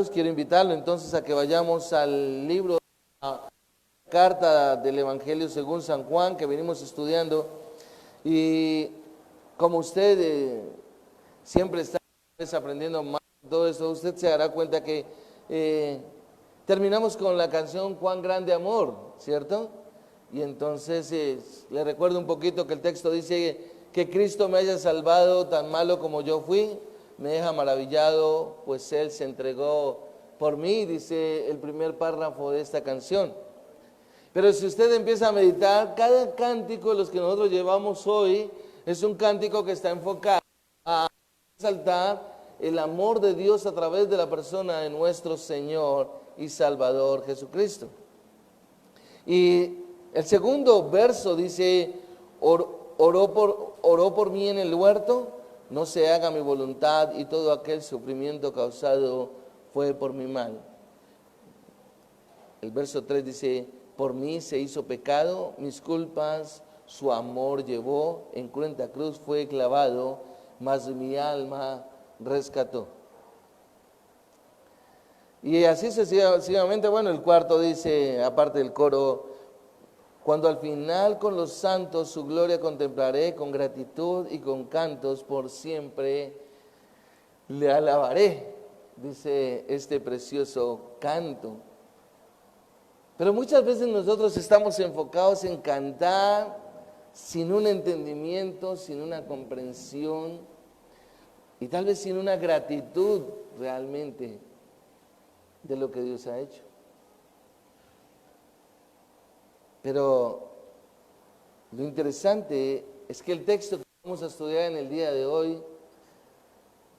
amados, quiero invitarlo entonces a que vayamos al libro, a la carta del Evangelio según San Juan, que venimos estudiando. Y como usted siempre está aprendiendo más de todo eso, usted se dará cuenta que terminamos con la canción Cuán grande amor, ¿cierto? Y entonces le recuerdo un poquito que el texto dice que Cristo me haya salvado tan malo como yo fui, me deja maravillado, pues Él se entregó por mí, dice el primer párrafo de esta canción. Pero si usted empieza a meditar, cada cántico de los que nosotros llevamos hoy es un cántico que está enfocado a exaltar el amor de Dios a través de la persona de nuestro Señor y Salvador Jesucristo. Y el segundo verso dice, oró por mí en el huerto, no se haga mi voluntad, y todo aquel sufrimiento causado fue por mi mal. El verso 3 dice, por mí se hizo pecado, mis culpas su amor llevó, en cruenta cruz fue clavado, mas mi alma rescató. Y así sucesivamente, bueno, el cuarto dice, aparte del coro, cuando al final con los santos su gloria contemplaré, con gratitud y con cantos por siempre le alabaré, dice este precioso canto. Pero muchas veces nosotros estamos enfocados en cantar sin un entendimiento, sin una comprensión y tal vez sin una gratitud realmente de lo que Dios ha hecho. Pero lo interesante es que el texto que vamos a estudiar en el día de hoy,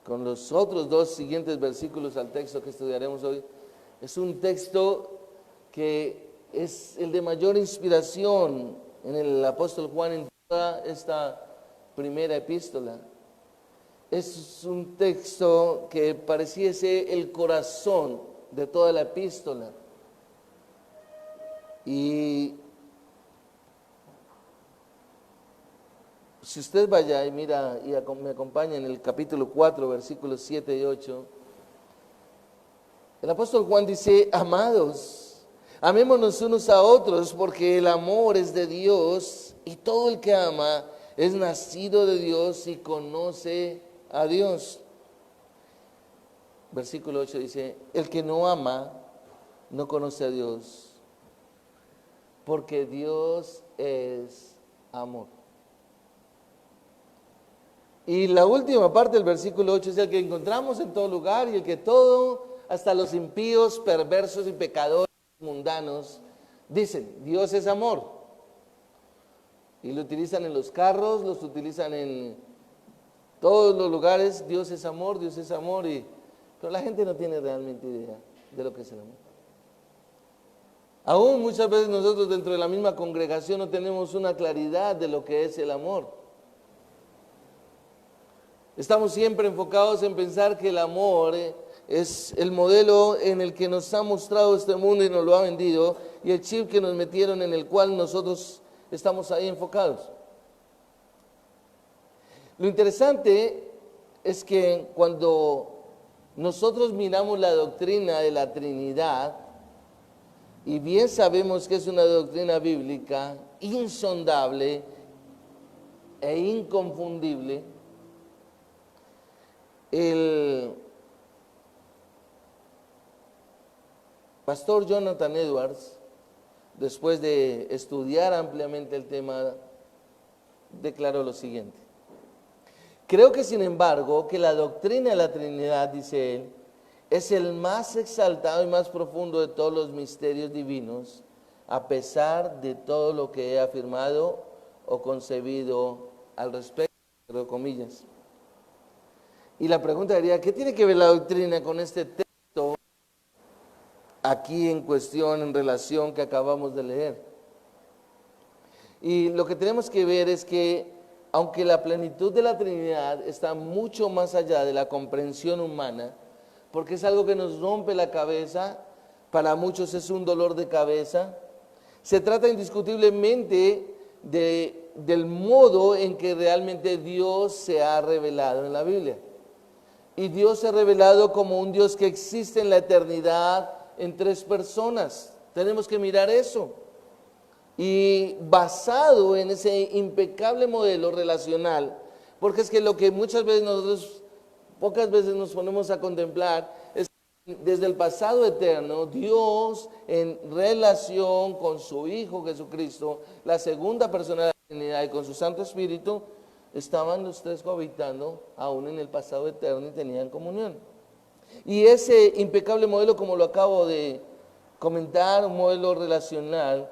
con los otros dos siguientes versículos al texto que estudiaremos hoy, es un texto que es el de mayor inspiración en el apóstol Juan en toda esta primera epístola. Es un texto que pareciese el corazón de toda la epístola. Y si usted vaya y mira y me acompaña en el capítulo 4, versículos 7 y 8, el apóstol Juan dice, amados, amémonos unos a otros porque el amor es de Dios y todo el que ama es nacido de Dios y conoce a Dios. Versículo 8 dice, el que no ama no conoce a Dios porque Dios es amor. Y la última parte del versículo 8 es el que encontramos en todo lugar y el que todo, hasta los impíos, perversos y pecadores mundanos, dicen, Dios es amor. Y lo utilizan en los carros, los utilizan en todos los lugares, Dios es amor, pero la gente no tiene realmente idea de lo que es el amor. Aún muchas veces nosotros dentro de la misma congregación no tenemos una claridad de lo que es el amor. Estamos siempre enfocados en pensar que el amor es el modelo en el que nos ha mostrado este mundo y nos lo ha vendido, y el chip que nos metieron en el cual nosotros estamos ahí enfocados. Lo interesante es que cuando nosotros miramos la doctrina de la Trinidad, y bien sabemos que es una doctrina bíblica insondable e inconfundible, el pastor Jonathan Edwards, después de estudiar ampliamente el tema, declaró lo siguiente: creo que sin embargo que la doctrina de la Trinidad, dice él, es el más exaltado y más profundo de todos los misterios divinos, a pesar de todo lo que he afirmado o concebido al respecto, entre comillas. Y la pregunta sería, ¿qué tiene que ver la doctrina con este texto aquí en cuestión, en relación que acabamos de leer? Y lo que tenemos que ver es que, aunque la plenitud de la Trinidad está mucho más allá de la comprensión humana, porque es algo que nos rompe la cabeza, para muchos es un dolor de cabeza, se trata indiscutiblemente del modo en que realmente Dios se ha revelado en la Biblia. Y Dios se ha revelado como un Dios que existe en la eternidad en tres personas. Tenemos que mirar eso. Y basado en ese impecable modelo relacional, porque es que lo que muchas veces nosotros, pocas veces nos ponemos a contemplar, es que desde el pasado eterno, Dios en relación con su Hijo Jesucristo, la segunda persona de la Trinidad y con su Santo Espíritu, estaban los tres cohabitando aún en el pasado eterno y tenían comunión. Y ese impecable modelo, como lo acabo de comentar, un modelo relacional,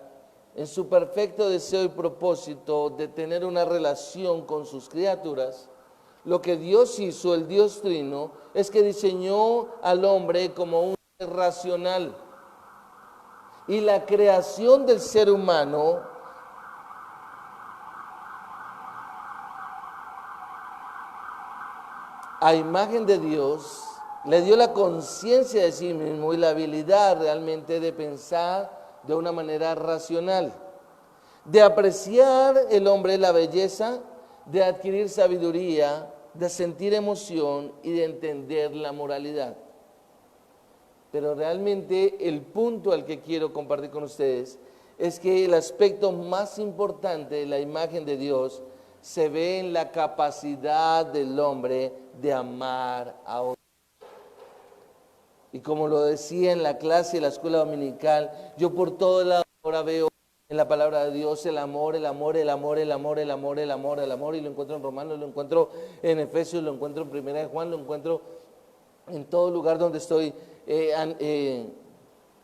en su perfecto deseo y propósito de tener una relación con sus criaturas, lo que Dios hizo, el Dios Trino, es que diseñó al hombre como un ser racional. Y la creación del ser humano a imagen de Dios le dio la conciencia de sí mismo y la habilidad realmente de pensar de una manera racional, de apreciar el hombre la belleza, de adquirir sabiduría, de sentir emoción y de entender la moralidad. Pero realmente el punto al que quiero compartir con ustedes es que el aspecto más importante de la imagen de Dios se ve en la capacidad del hombre de amar a otro. Y como lo decía en la clase de la escuela dominical, yo por todo lado ahora veo en la palabra de Dios el amor, el amor, el amor, el amor, el amor, el amor, el amor, y lo encuentro en Romanos, lo encuentro en Efesios, lo encuentro en Primera de Juan, lo encuentro en todo lugar donde estoy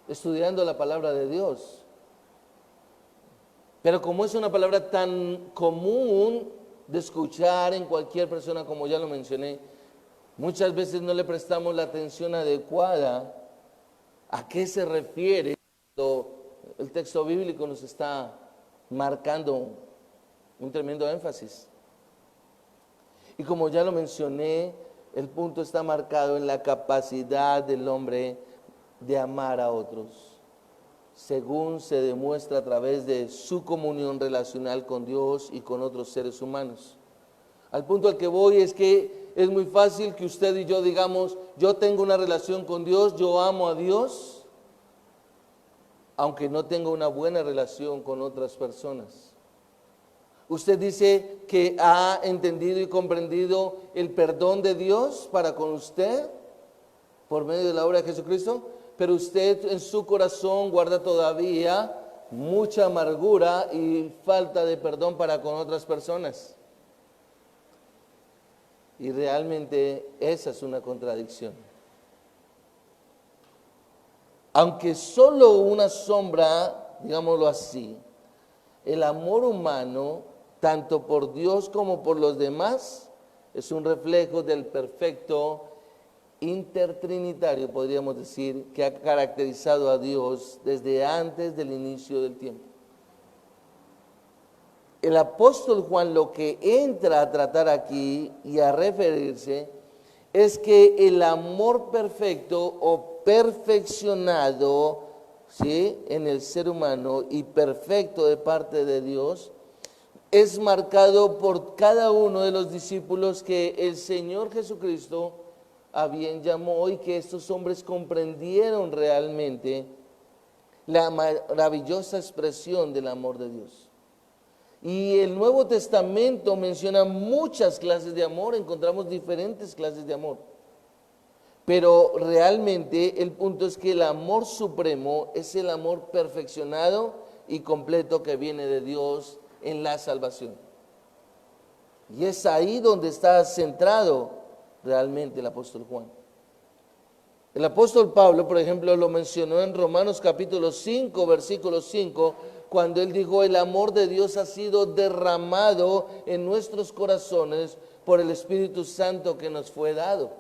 estudiando la palabra de Dios. Pero como es una palabra tan común de escuchar en cualquier persona, como ya lo mencioné, muchas veces no le prestamos la atención adecuada a qué se refiere cuando el texto bíblico nos está marcando un tremendo énfasis. Y como ya lo mencioné, el punto está marcado en la capacidad del hombre de amar a otros, según se demuestra a través de su comunión relacional con Dios y con otros seres humanos. Al punto al que voy es que es muy fácil que usted y yo digamos, yo tengo una relación con Dios, yo amo a Dios, aunque no tenga una buena relación con otras personas. Usted dice que ha entendido y comprendido el perdón de Dios para con usted por medio de la obra de Jesucristo, pero usted en su corazón guarda todavía mucha amargura y falta de perdón para con otras personas. Y realmente esa es una contradicción. Aunque solo una sombra, digámoslo así, el amor humano, tanto por Dios como por los demás, es un reflejo del perfecto intertrinitario, podríamos decir, que ha caracterizado a Dios desde antes del inicio del tiempo. El apóstol Juan lo que entra a tratar aquí y a referirse es que el amor perfecto o perfeccionado, ¿sí?, en el ser humano y perfecto de parte de Dios es marcado por cada uno de los discípulos que el Señor Jesucristo a bien llamó y que estos hombres comprendieron realmente la maravillosa expresión del amor de Dios. Y el Nuevo Testamento menciona muchas clases de amor, encontramos diferentes clases de amor. Pero realmente el punto es que el amor supremo es el amor perfeccionado y completo que viene de Dios en la salvación. Y es ahí donde está centrado realmente el apóstol Juan. El apóstol Pablo, por ejemplo, lo mencionó en Romanos capítulo 5, versículo 5, cuando él dijo, el amor de Dios ha sido derramado en nuestros corazones por el Espíritu Santo que nos fue dado.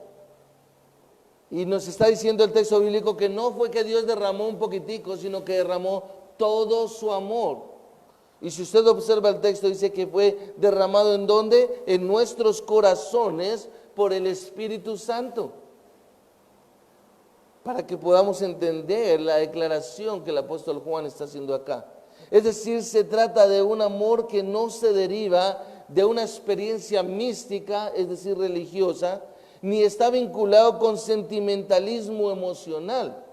Y nos está diciendo el texto bíblico que no fue que Dios derramó un poquitico, sino que derramó todo su amor. Y si usted observa el texto, dice que fue derramado ¿en dónde? En nuestros corazones por el Espíritu Santo. Para que podamos entender la declaración que el apóstol Juan está haciendo acá. Es decir, se trata de un amor que no se deriva de una experiencia mística, es decir, religiosa, ni está vinculado con sentimentalismo emocional,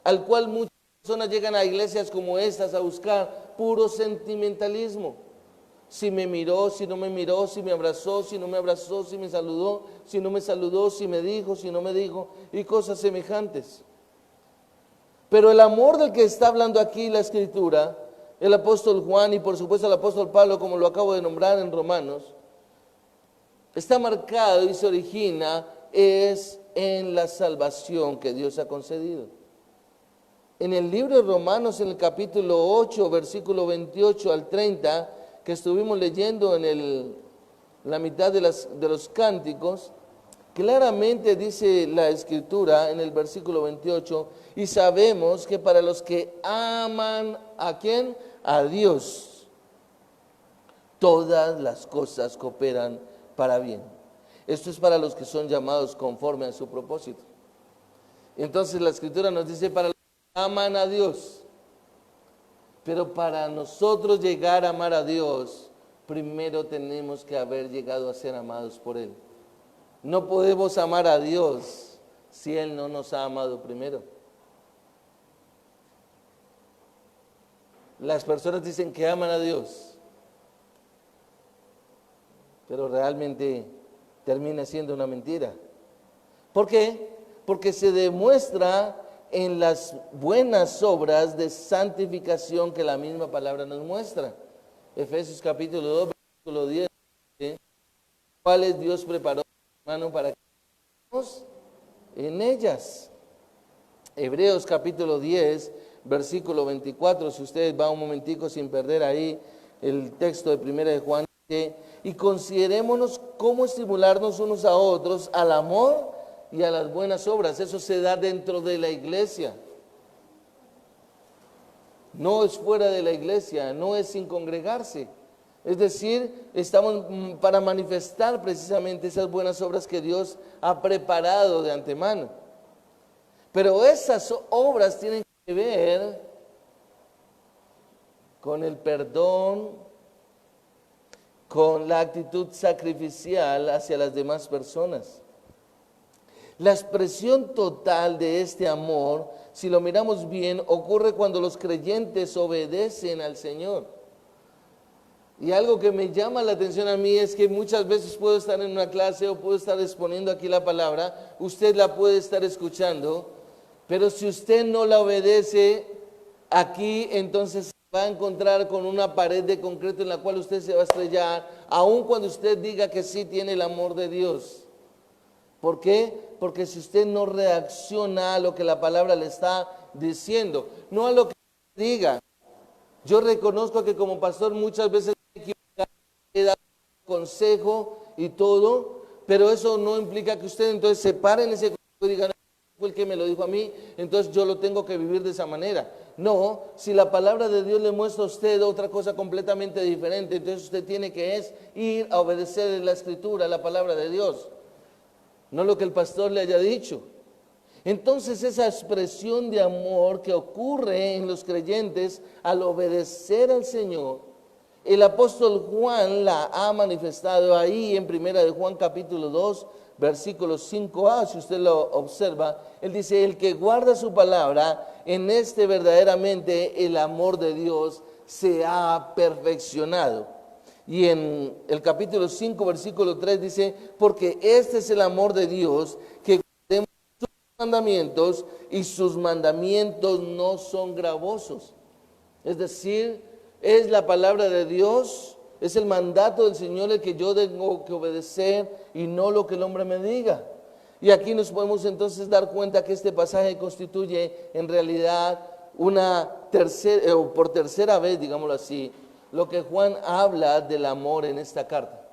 al cual muchas personas llegan a iglesias como estas a buscar puro sentimentalismo. Si me miró, si no me miró, si me abrazó, si no me abrazó, si me saludó, si no me saludó, si me dijo, si no me dijo, y cosas semejantes. Pero el amor del que está hablando aquí la Escritura, el apóstol Juan y por supuesto el apóstol Pablo, como lo acabo de nombrar en Romanos, está marcado y se origina es en la salvación que Dios ha concedido. En el libro de Romanos, en el capítulo 8, versículo 28 al 30, que estuvimos leyendo en la mitad de los cánticos, claramente dice la Escritura en el versículo 28, y sabemos que para los que aman, ¿a quién? A Dios, todas las cosas cooperan para bien. Esto es para los que son llamados conforme a su propósito. Entonces la Escritura nos dice para los que aman a Dios. Pero para nosotros llegar a amar a Dios, primero tenemos que haber llegado a ser amados por Él. No podemos amar a Dios si Él no nos ha amado primero. Las personas dicen que aman a Dios, pero realmente termina siendo una mentira. ¿Por qué? Porque se demuestra en las buenas obras de santificación que la misma palabra nos muestra. Efesios capítulo 2, versículo 10, cuáles Dios preparó, hermano, para que estemos en ellas. Hebreos capítulo 10, versículo 24, si ustedes van un momentico sin perder ahí el texto de primera de Juan, dice, y considerémonos cómo estimularnos unos a otros al amor y a las buenas obras. Eso se da dentro de la iglesia. No es fuera de la iglesia, no es sin congregarse. Es decir, estamos para manifestar precisamente esas buenas obras que Dios ha preparado de antemano. Pero esas obras tienen que ver con el perdón, con la actitud sacrificial hacia las demás personas. La expresión total de este amor, si lo miramos bien, ocurre cuando los creyentes obedecen al Señor. Y algo que me llama la atención a mí es que muchas veces puedo estar en una clase o puedo estar exponiendo aquí la palabra, usted la puede estar escuchando, pero si usted no la obedece aquí, entonces se va a encontrar con una pared de concreto en la cual usted se va a estrellar, aun cuando usted diga que sí tiene el amor de Dios. ¿Por qué? Porque si usted no reacciona a lo que la palabra le está diciendo, no a lo que diga. Yo reconozco que como pastor muchas veces he dado consejo y todo, pero eso no implica que usted entonces se pare en ese consejo y diga, no, fue el que me lo dijo a mí, entonces yo lo tengo que vivir de esa manera. No, si la palabra de Dios le muestra a usted otra cosa completamente diferente, entonces usted tiene que ir a obedecer la Escritura, la palabra de Dios. No lo que el pastor le haya dicho. Entonces esa expresión de amor que ocurre en los creyentes al obedecer al Señor, el apóstol Juan la ha manifestado ahí en primera de Juan capítulo 2, versículo 5a, si usted lo observa, él dice, el que guarda su palabra, en este verdaderamente el amor de Dios se ha perfeccionado. Y en el capítulo 5, versículo 3 dice, porque este es el amor de Dios, que guardemos sus mandamientos y sus mandamientos no son gravosos. Es decir, es la palabra de Dios, es el mandato del Señor el que yo tengo que obedecer y no lo que el hombre me diga. Y aquí nos podemos entonces dar cuenta que este pasaje constituye en realidad una tercera, o por tercera vez, digámoslo así, lo que Juan habla del amor en esta carta.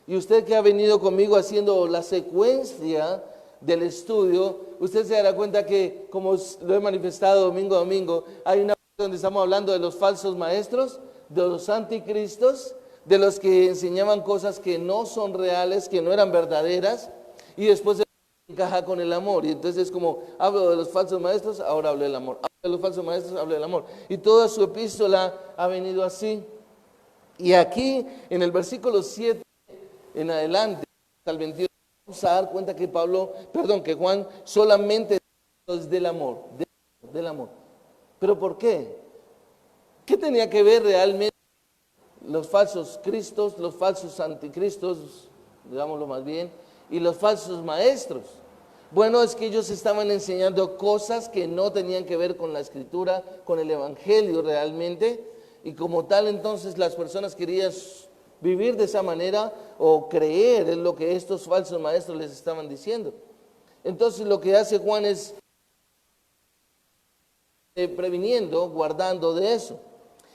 Y usted que ha venido conmigo haciendo la secuencia del estudio, usted se dará cuenta que, como lo he manifestado domingo a domingo, hay una parte donde estamos hablando de los falsos maestros, de los anticristos, de los que enseñaban cosas que no son reales, que no eran verdaderas, y después se encaja con el amor. Y entonces es como, hablo de los falsos maestros, ahora hablo del amor. Hablo de los falsos maestros, hablo del amor. Y toda su epístola ha venido así. Y aquí, en el versículo 7 en adelante, hasta el 21, vamos a dar cuenta que que Juan solamente es del amor, del amor. ¿Pero por qué? ¿Qué tenía que ver realmente los falsos cristos, los falsos anticristos, digámoslo más bien, y los falsos maestros? Bueno, es que ellos estaban enseñando cosas que no tenían que ver con la escritura, con el evangelio realmente, y como tal entonces las personas querían vivir de esa manera o creer en lo que estos falsos maestros les estaban diciendo. Entonces lo que hace Juan es previniendo, guardando de eso.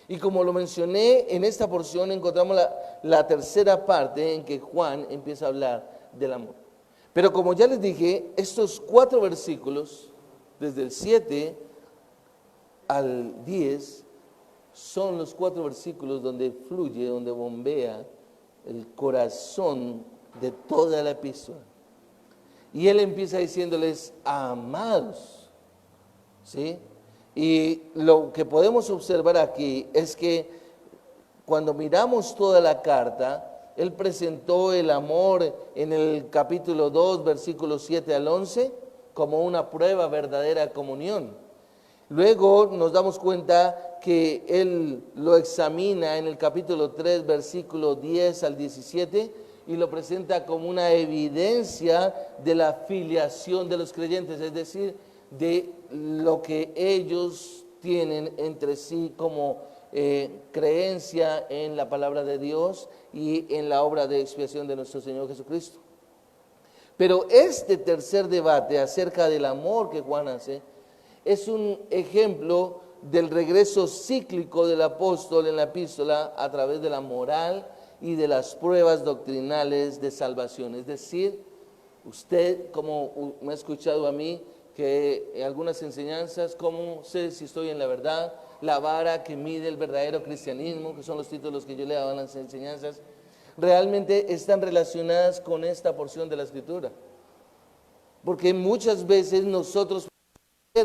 Y como lo mencioné, en esta porción encontramos la tercera parte en que Juan empieza a hablar del amor. Pero como ya les dije, estos 4 versículos, desde el 7 al 10, son los 4 versículos donde fluye, donde bombea el corazón de toda la epístola. Y él empieza diciéndoles, amados, ¿sí? Y lo que podemos observar aquí es que cuando miramos toda la carta, él presentó el amor en el capítulo 2, versículos 7 al 11, como una prueba verdadera de comunión. Luego nos damos cuenta que él lo examina en el capítulo 3, versículo 10 al 17, y lo presenta como una evidencia de la filiación de los creyentes, es decir, de lo que ellos tienen entre sí como creencia en la palabra de Dios y en la obra de expiación de nuestro Señor Jesucristo. Pero este tercer debate acerca del amor que Juan hace es un ejemplo del regreso cíclico del apóstol en la epístola a través de la moral y de las pruebas doctrinales de salvación. Es decir, usted, como me ha escuchado a mí, que en algunas enseñanzas, ¿cómo sé si estoy en la verdad? La vara que mide el verdadero cristianismo, que son los títulos que yo le daba a las enseñanzas, realmente están relacionadas con esta porción de la Escritura. Porque muchas veces nosotros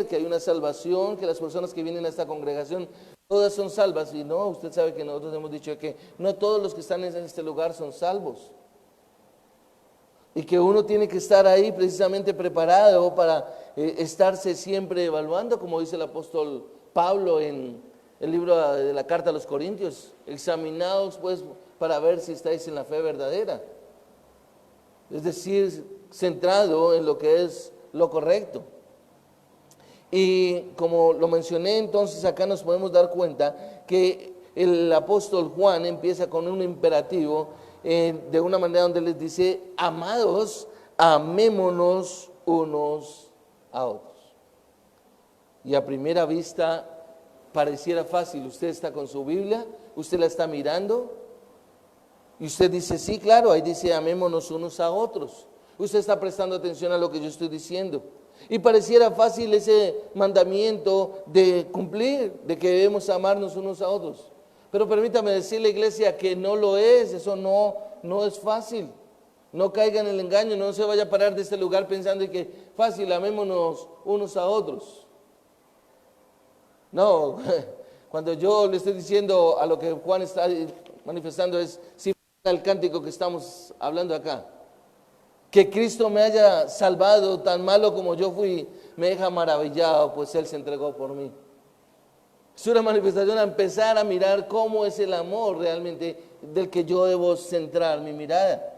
que hay una salvación, que las personas que vienen a esta congregación, todas son salvas, y no, usted sabe que nosotros hemos dicho que no todos los que están en este lugar son salvos. Y que uno tiene que estar ahí precisamente preparado para estarse siempre evaluando, como dice el apóstol Pablo en el libro de la carta a los Corintios, examinaos pues para ver si estáis en la fe verdadera. Es decir, centrado en lo que es lo correcto. Y como lo mencioné, entonces acá nos podemos dar cuenta que el apóstol Juan empieza con un imperativo de una manera donde les dice, amados, amémonos unos a otros. Y a primera vista pareciera fácil. Usted está con su Biblia, usted la está mirando y usted dice, sí, claro, ahí dice amémonos unos a otros. Usted está prestando atención a lo que yo estoy diciendo. Y pareciera fácil ese mandamiento de cumplir, de que debemos amarnos unos a otros. Pero permítame decirle, iglesia, que no lo es, eso no es fácil. No caiga en el engaño, no se vaya a parar de este lugar pensando que fácil, amémonos unos a otros. No, cuando yo le estoy diciendo a lo que Juan está manifestando es similar al cántico que estamos hablando acá. Que Cristo me haya salvado, tan malo como yo fui, me deja maravillado, pues Él se entregó por mí. Es una manifestación a empezar a mirar cómo es el amor realmente del que yo debo centrar mi mirada.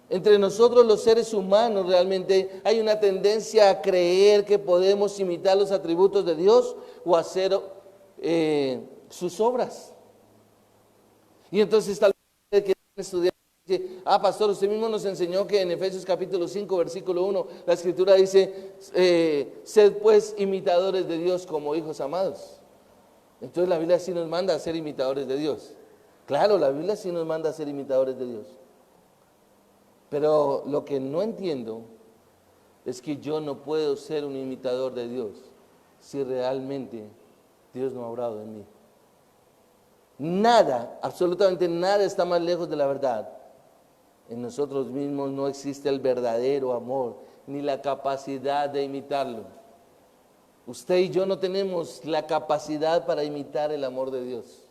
Entre nosotros los seres humanos realmente hay una tendencia a creer que podemos imitar los atributos de Dios o hacer sus obras. Y entonces tal vez que estudiar dice, pastor, usted mismo nos enseñó que en Efesios capítulo 5, versículo 1, la escritura dice, sed pues imitadores de Dios como hijos amados. Entonces la Biblia sí nos manda a ser imitadores de Dios. Claro, la Biblia sí nos manda a ser imitadores de Dios. Pero lo que no entiendo es que yo no puedo ser un imitador de Dios si realmente Dios no ha obrado en mí. Nada, absolutamente nada está más lejos de la verdad. En nosotros mismos no existe el verdadero amor, ni la capacidad de imitarlo. Usted y yo no tenemos la capacidad para imitar el amor de Dios.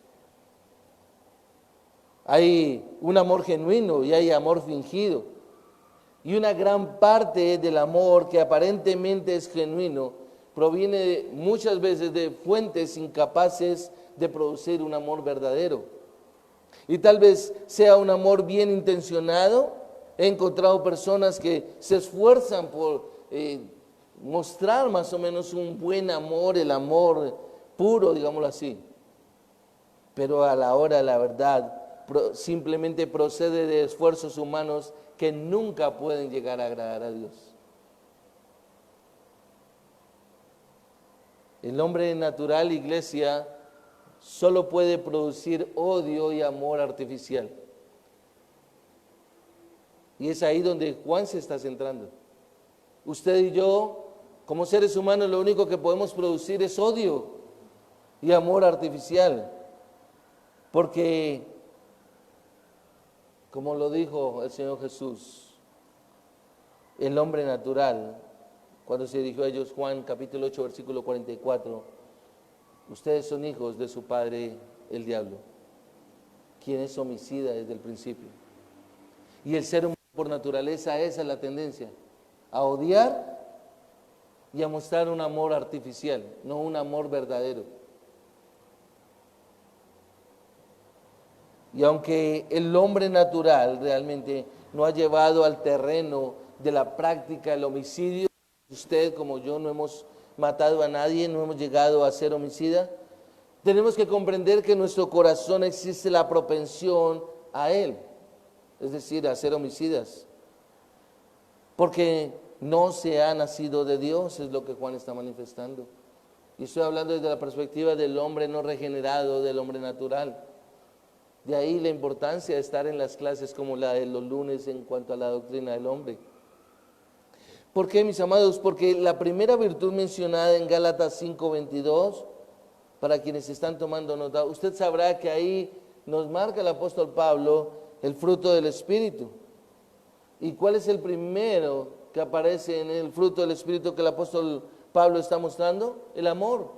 Hay un amor genuino y hay amor fingido. Y una gran parte del amor que aparentemente es genuino proviene muchas veces de fuentes incapaces de producir un amor verdadero. Y tal vez sea un amor bien intencionado. He encontrado personas que se esfuerzan por mostrar más o menos un buen amor, el amor puro, digámoslo así. Pero a la hora de la verdad simplemente procede de esfuerzos humanos que nunca pueden llegar a agradar a Dios. El hombre natural, iglesia, solo puede producir odio y amor artificial. Y es ahí donde Juan se está centrando. Usted y yo, como seres humanos, lo único que podemos producir es odio y amor artificial. Porque, como lo dijo el Señor Jesús, el hombre natural, cuando se dirigió a ellos, Juan capítulo 8, versículo 44, ustedes son hijos de su padre el diablo, quien es homicida desde el principio. Y el ser humano por naturaleza, esa es la tendencia, a odiar y a mostrar un amor artificial, no un amor verdadero. Y aunque el hombre natural realmente no ha llevado al terreno de la práctica del homicidio, usted como yo no hemos matado a nadie, no hemos llegado a ser homicida, tenemos que comprender que en nuestro corazón existe la propensión a él, es decir, a ser homicidas, porque no se ha nacido de Dios, es lo que Juan está manifestando. Y estoy hablando desde la perspectiva del hombre no regenerado, del hombre natural. De ahí la importancia de estar en las clases como la de los lunes en cuanto a la doctrina del hombre. ¿Por qué, mis amados? Porque la primera virtud mencionada en Gálatas 5:22, para quienes están tomando nota, usted sabrá que ahí nos marca el apóstol Pablo el fruto del Espíritu. ¿Y cuál es el primero que aparece en el fruto del Espíritu que el apóstol Pablo está mostrando? El amor.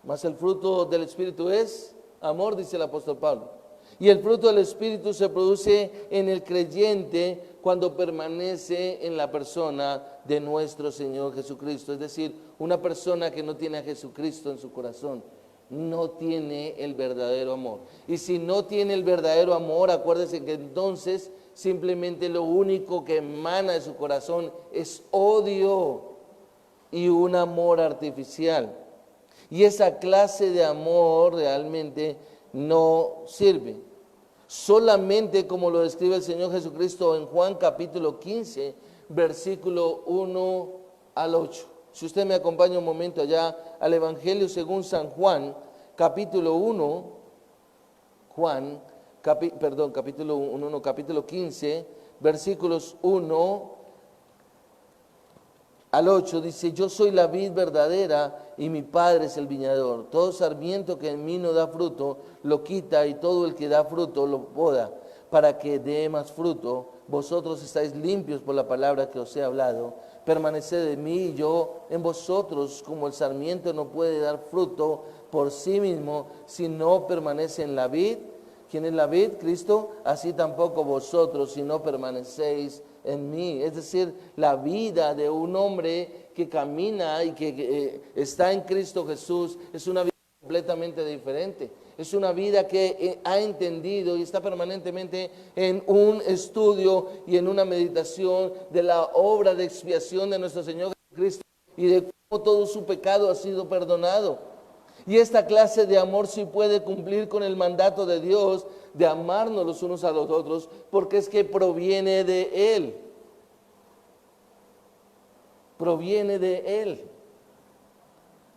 Mas el fruto del Espíritu es amor, dice el apóstol Pablo. Y el fruto del Espíritu se produce en el creyente cuando permanece en la persona de nuestro Señor Jesucristo. Es decir, una persona que no tiene a Jesucristo en su corazón no tiene el verdadero amor. Y si no tiene el verdadero amor, acuérdese que entonces simplemente lo único que emana de su corazón es odio y un amor artificial. Y esa clase de amor realmente no sirve. Solamente como lo describe el Señor Jesucristo en Juan capítulo 15, versículo 1 al 8. Si usted me acompaña un momento allá al Evangelio según San Juan, capítulo 1, capítulo 15, versículos 1 al 8, dice: yo soy la vid verdadera y mi Padre es el viñador. Todo sarmiento que en mí no da fruto, lo quita, y todo el que da fruto lo poda, para que dé más fruto. Vosotros estáis limpios por la palabra que os he hablado. Permaneced en mí y yo en vosotros, como el sarmiento no puede dar fruto por sí mismo si no permanece en la vid. ¿Quién es la vid? Cristo. Así tampoco vosotros si no permanecéis en mí. Es decir, la vida de un hombre que camina y que está en Cristo Jesús es una vida completamente diferente. Es una vida que ha entendido y está permanentemente en un estudio y en una meditación de la obra de expiación de nuestro Señor Jesucristo y de cómo todo su pecado ha sido perdonado. Y esta clase de amor sí puede cumplir con el mandato de Dios de amarnos los unos a los otros, porque es que proviene de Él. Proviene de Él.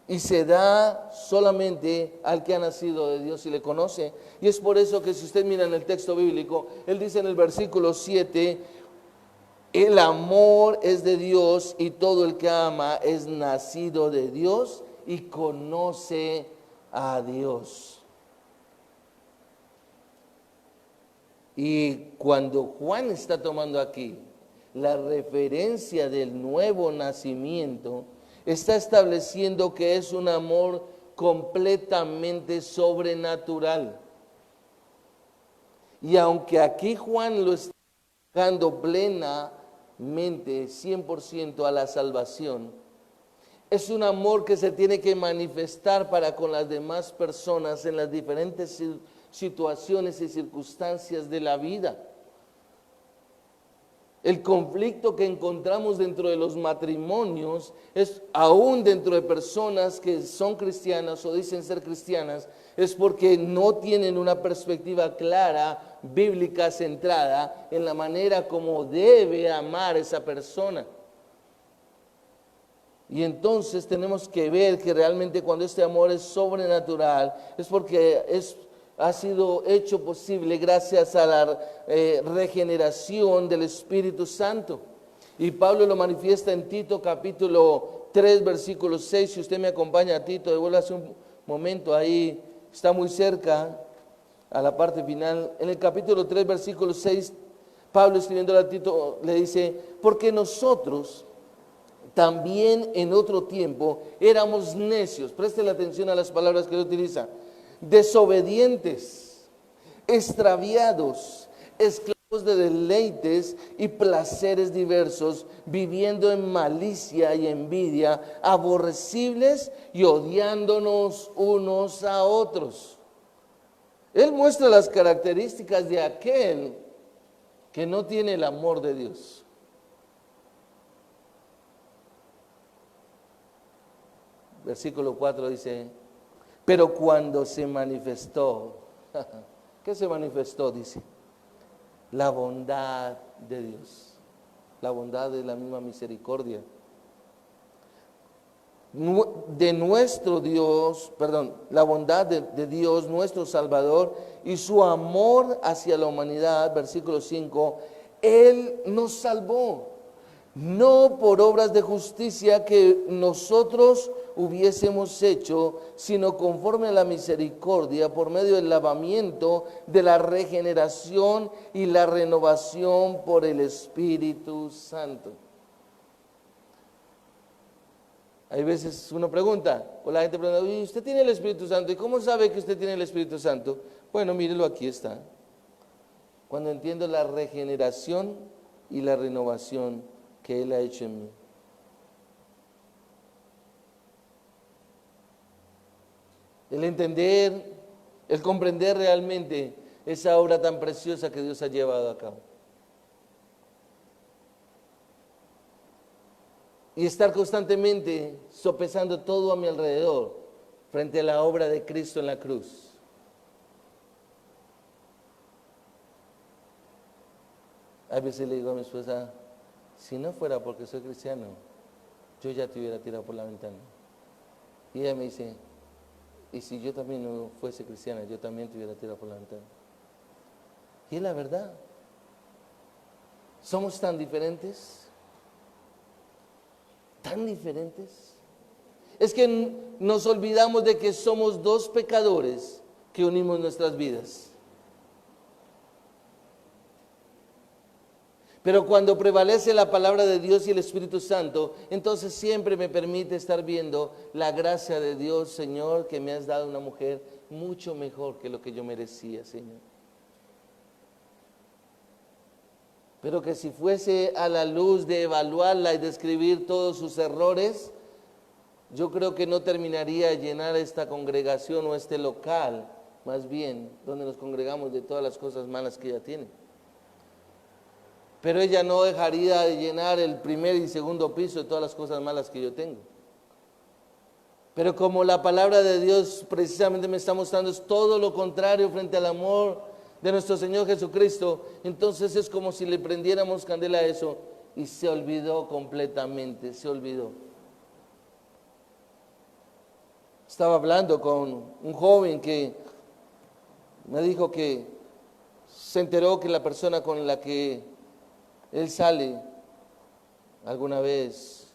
Y se da solamente al que ha nacido de Dios y le conoce. Y es por eso que si usted mira en el texto bíblico, Él dice en el versículo 7, el amor es de Dios y todo el que ama es nacido de Dios y conoce a Dios. Y cuando Juan está tomando aquí la referencia del nuevo nacimiento, está estableciendo que es un amor completamente sobrenatural. Y aunque aquí Juan lo está dejando plena mente 100% a la salvación. Es un amor que se tiene que manifestar para con las demás personas en las diferentes situaciones y circunstancias de la vida. El conflicto que encontramos dentro de los matrimonios es aún dentro de personas que son cristianas o dicen ser cristianas, es porque no tienen una perspectiva clara, bíblica, centrada en la manera como debe amar esa persona. Y entonces tenemos que ver que realmente cuando este amor es sobrenatural, es porque ha sido hecho posible gracias a la regeneración del Espíritu Santo. Y Pablo lo manifiesta en Tito capítulo 3, versículo 6. Si usted me acompaña a Tito, devuélvase un momento ahí, está muy cerca a la parte final. En el capítulo 3, versículo 6, Pablo escribiendo a Tito le dice, porque nosotros también en otro tiempo éramos necios, preste la atención a las palabras que él utiliza, desobedientes, extraviados, esclavos de deleites y placeres diversos, viviendo en malicia y envidia, aborrecibles y odiándonos unos a otros. Él muestra las características de aquel que no tiene el amor de Dios. Versículo 4 dice, pero cuando se manifestó, ¿qué se manifestó? Dice, la bondad de Dios, la bondad de la misma misericordia de nuestro Dios, la bondad de Dios, nuestro Salvador, y su amor hacia la humanidad, versículo 5, Él nos salvó, no por obras de justicia que nosotros hubiésemos hecho, sino conforme a la misericordia, por medio del lavamiento de la regeneración y la renovación por el Espíritu Santo. Hay veces uno pregunta, o la gente pregunta, ¿y usted tiene el Espíritu Santo? ¿Y cómo sabe que usted tiene el Espíritu Santo? Bueno, mírelo, aquí está. Cuando entiendo la regeneración y la renovación que Él ha hecho en mí. El entender, el comprender realmente esa obra tan preciosa que Dios ha llevado a cabo. Y estar constantemente sopesando todo a mi alrededor frente a la obra de Cristo en la cruz. A veces le digo a mi esposa, si no fuera porque soy cristiano, yo ya te hubiera tirado por la ventana. Y ella me dice, y si yo también no fuese cristiana, yo también te hubiera tirado por la ventana. Y es la verdad. Somos tan diferentes. Tan diferentes. Es que nos olvidamos de que somos dos pecadores que unimos nuestras vidas. Pero cuando prevalece la palabra de Dios y el Espíritu Santo, entonces siempre me permite estar viendo la gracia de Dios, Señor, que me has dado una mujer mucho mejor que lo que yo merecía, Señor. Pero que si fuese a la luz de evaluarla y describir todos sus errores, yo creo que no terminaría de llenar esta congregación o este local, más bien, donde nos congregamos de todas las cosas malas que ella tiene. Pero ella no dejaría de llenar el primer y segundo piso de todas las cosas malas que yo tengo. Pero como la palabra de Dios precisamente me está mostrando es todo lo contrario frente al amor de nuestro Señor Jesucristo, entonces es como si le prendiéramos candela a eso y se olvidó completamente, se olvidó. Estaba hablando con un joven que me dijo que se enteró que la persona con la que él sale alguna vez,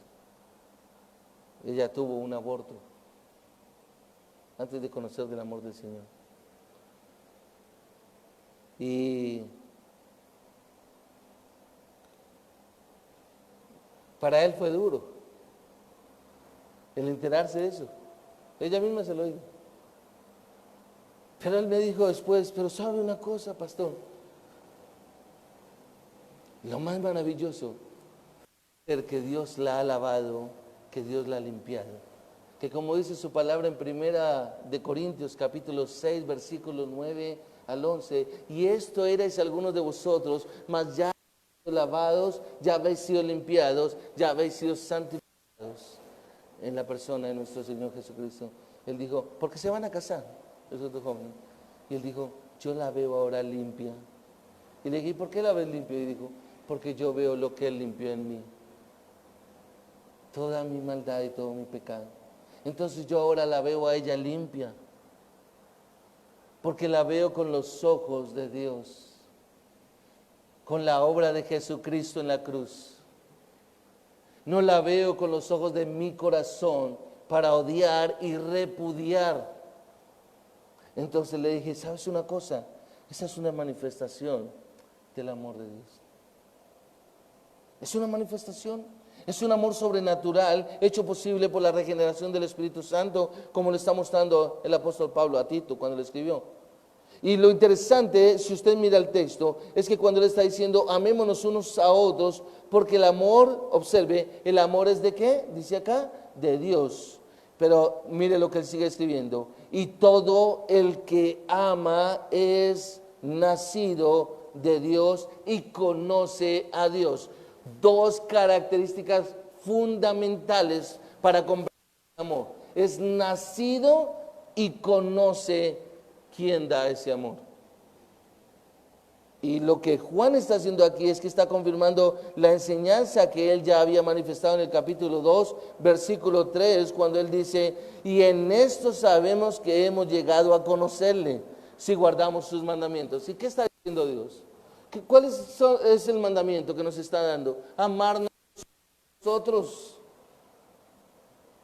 ella tuvo un aborto antes de conocer del amor del Señor. Y para él fue duro el enterarse de eso. Ella misma se lo dijo. Pero él me dijo después, pero ¿sabe una cosa, pastor? Lo más maravilloso que Dios la ha lavado, que Dios la ha limpiado. Que como dice su palabra en primera de Corintios capítulo 6 versículos 9 al 11, y esto erais algunos de vosotros, mas ya habéis sido lavados, ya habéis sido limpiados, ya habéis sido santificados en la persona de nuestro Señor Jesucristo. Él dijo, ¿por qué se van a casar esos dos jóvenes? Y él dijo, yo la veo ahora limpia. Y le dije, ¿por qué la ves limpia? Y dijo, porque yo veo lo que Él limpió en mí. Toda mi maldad y todo mi pecado. Entonces yo ahora la veo a ella limpia. Porque la veo con los ojos de Dios. Con la obra de Jesucristo en la cruz. No la veo con los ojos de mi corazón para odiar y repudiar. Entonces le dije, ¿sabes una cosa? Esa es una manifestación del amor de Dios. Es una manifestación, es un amor sobrenatural hecho posible por la regeneración del Espíritu Santo, como le está mostrando el apóstol Pablo a Tito cuando le escribió. Y lo interesante, si usted mira el texto, es que cuando le está diciendo amémonos unos a otros, porque el amor, observe, el amor es ¿de qué? Dice acá, de Dios. Pero mire lo que él sigue escribiendo. Y todo el que ama es nacido de Dios y conoce a Dios. Dos características fundamentales para comprender el amor. Es nacido y conoce quién da ese amor. Y lo que Juan está haciendo aquí es que está confirmando la enseñanza que él ya había manifestado en el capítulo 2, versículo 3, cuando él dice, y en esto sabemos que hemos llegado a conocerle, si guardamos sus mandamientos. ¿Y qué está diciendo Dios? ¿Cuál es el mandamiento que nos está dando? Amarnos a nosotros.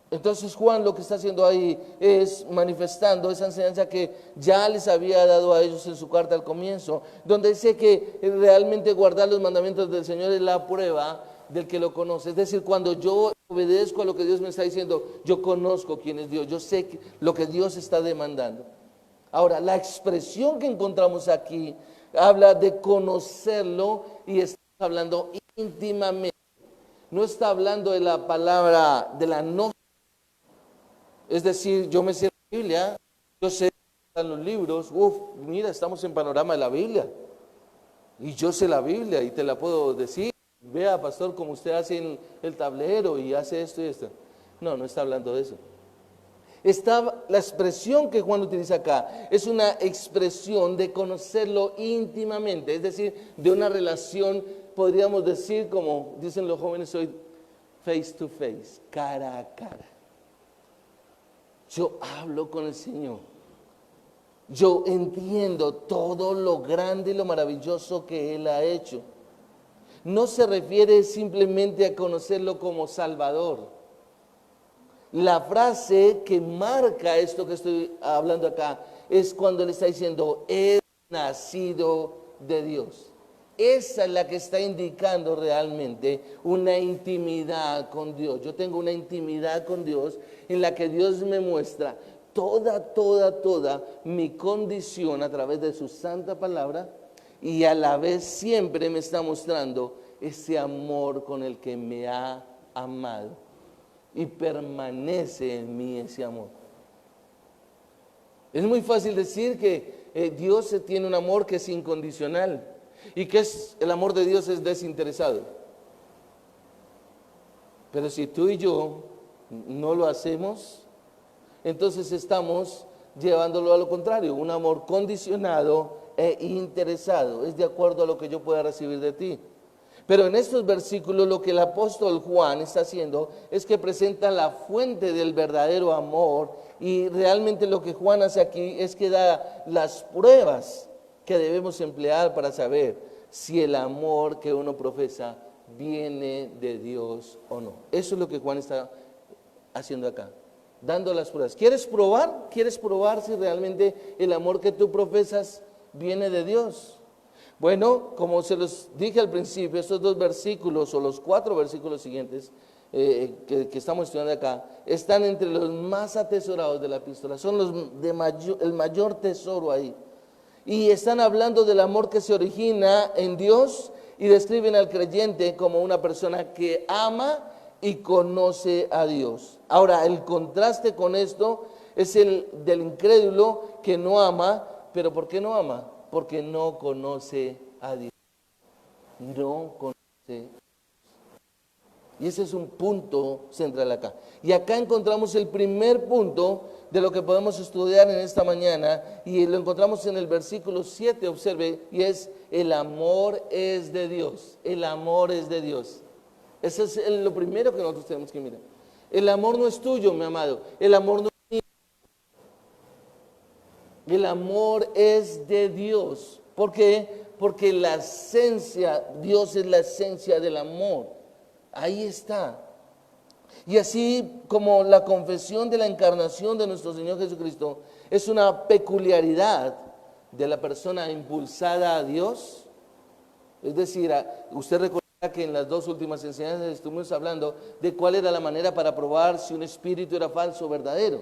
Entonces Juan lo que está haciendo ahí es manifestando esa enseñanza que ya les había dado a ellos en su carta al comienzo, donde dice que realmente guardar los mandamientos del Señor es la prueba del que lo conoce. Es decir, cuando yo obedezco a lo que Dios me está diciendo, yo conozco quién es Dios, yo sé lo que Dios está demandando. Ahora, la expresión que encontramos aquí habla de conocerlo y está hablando íntimamente. No está hablando de la palabra, de la no. Es decir, yo me sé la Biblia, yo sé que están los libros, mira, estamos en panorama de la Biblia. Y yo sé la Biblia y te la puedo decir. Vea, pastor, como usted hace el tablero y hace esto y esto. No, no está hablando de eso. La expresión que Juan utiliza acá es una expresión de conocerlo íntimamente, es decir, de una relación, podríamos decir, como dicen los jóvenes hoy, face to face, cara a cara. Yo hablo con el Señor. Yo entiendo todo lo grande y lo maravilloso que Él ha hecho. No se refiere simplemente a conocerlo como Salvador. La frase que marca esto que estoy hablando acá es cuando le está diciendo, es nacido de Dios. Esa es la que está indicando realmente una intimidad con Dios. Yo tengo una intimidad con Dios en la que Dios me muestra toda mi condición a través de su santa palabra y a la vez siempre me está mostrando ese amor con el que me ha amado y permanece en mí ese amor. Es muy fácil decir que Dios tiene un amor que es incondicional y que el amor de Dios es desinteresado. Pero si tú y yo no lo hacemos, entonces estamos llevándolo a lo contrario, un amor condicionado e interesado, es de acuerdo a lo que yo pueda recibir de ti. Pero en estos versículos lo que el apóstol Juan está haciendo es que presenta la fuente del verdadero amor y realmente lo que Juan hace aquí es que da las pruebas que debemos emplear para saber si el amor que uno profesa viene de Dios o no. Eso es lo que Juan está haciendo acá, dando las pruebas. ¿Quieres probar? ¿Quieres probar si realmente el amor que tú profesas viene de Dios? Bueno, como se los dije al principio, estos dos versículos o los 4 versículos siguientes que estamos estudiando acá, están entre los más atesorados de la epístola, son el mayor tesoro ahí. Y están hablando del amor que se origina en Dios y describen al creyente como una persona que ama y conoce a Dios. Ahora, el contraste con esto es el del incrédulo que no ama, pero ¿por qué no ama? Porque no conoce a Dios. No conoce. Y ese es un punto central acá. Y acá encontramos el primer punto de lo que podemos estudiar en esta mañana, y lo encontramos en el versículo 7, observe, y es: el amor es de Dios. El amor es de Dios. Eso es lo primero que nosotros tenemos que mirar. El amor no es tuyo, mi amado. El amor no es mío. El amor es de Dios. ¿Por qué? Porque la esencia, Dios es la esencia del amor. Ahí está. Y así como la confesión de la encarnación de nuestro Señor Jesucristo es una peculiaridad de la persona impulsada a Dios. Es decir, usted recuerda que en las dos últimas enseñanzas estuvimos hablando de cuál era la manera para probar si un espíritu era falso o verdadero,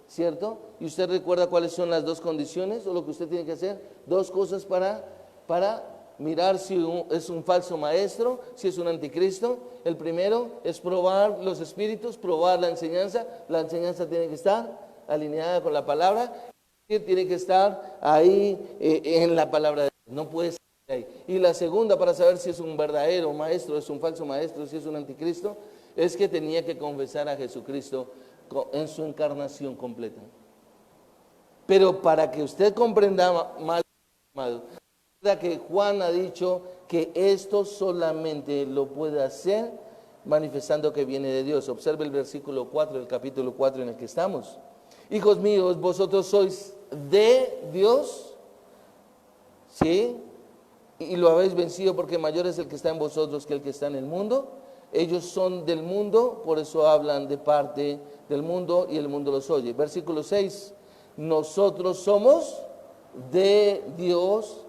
¿cierto? Y usted recuerda cuáles son las dos condiciones o lo que usted tiene que hacer. Dos cosas para mirar si es un falso maestro, si es un anticristo. El primero es probar los espíritus, probar la enseñanza. La enseñanza tiene que estar alineada con la palabra, tiene que estar ahí en la palabra de Dios. No puede ser ahí. Y la segunda, para saber si es un verdadero maestro, es un falso maestro, si es un anticristo, es que tenía que confesar a Jesucristo en su encarnación completa. Pero para que usted comprenda más, amado, que Juan ha dicho que esto solamente lo puede hacer manifestando que viene de Dios. Observe el versículo 4 del capítulo 4 en el que estamos. Hijos míos, vosotros sois de Dios, ¿sí? Y lo habéis vencido, porque mayor es el que está en vosotros que el que está en el mundo. Ellos son del mundo, por eso hablan de parte del mundo y el mundo los oye. Versículo 6, nosotros somos de Dios,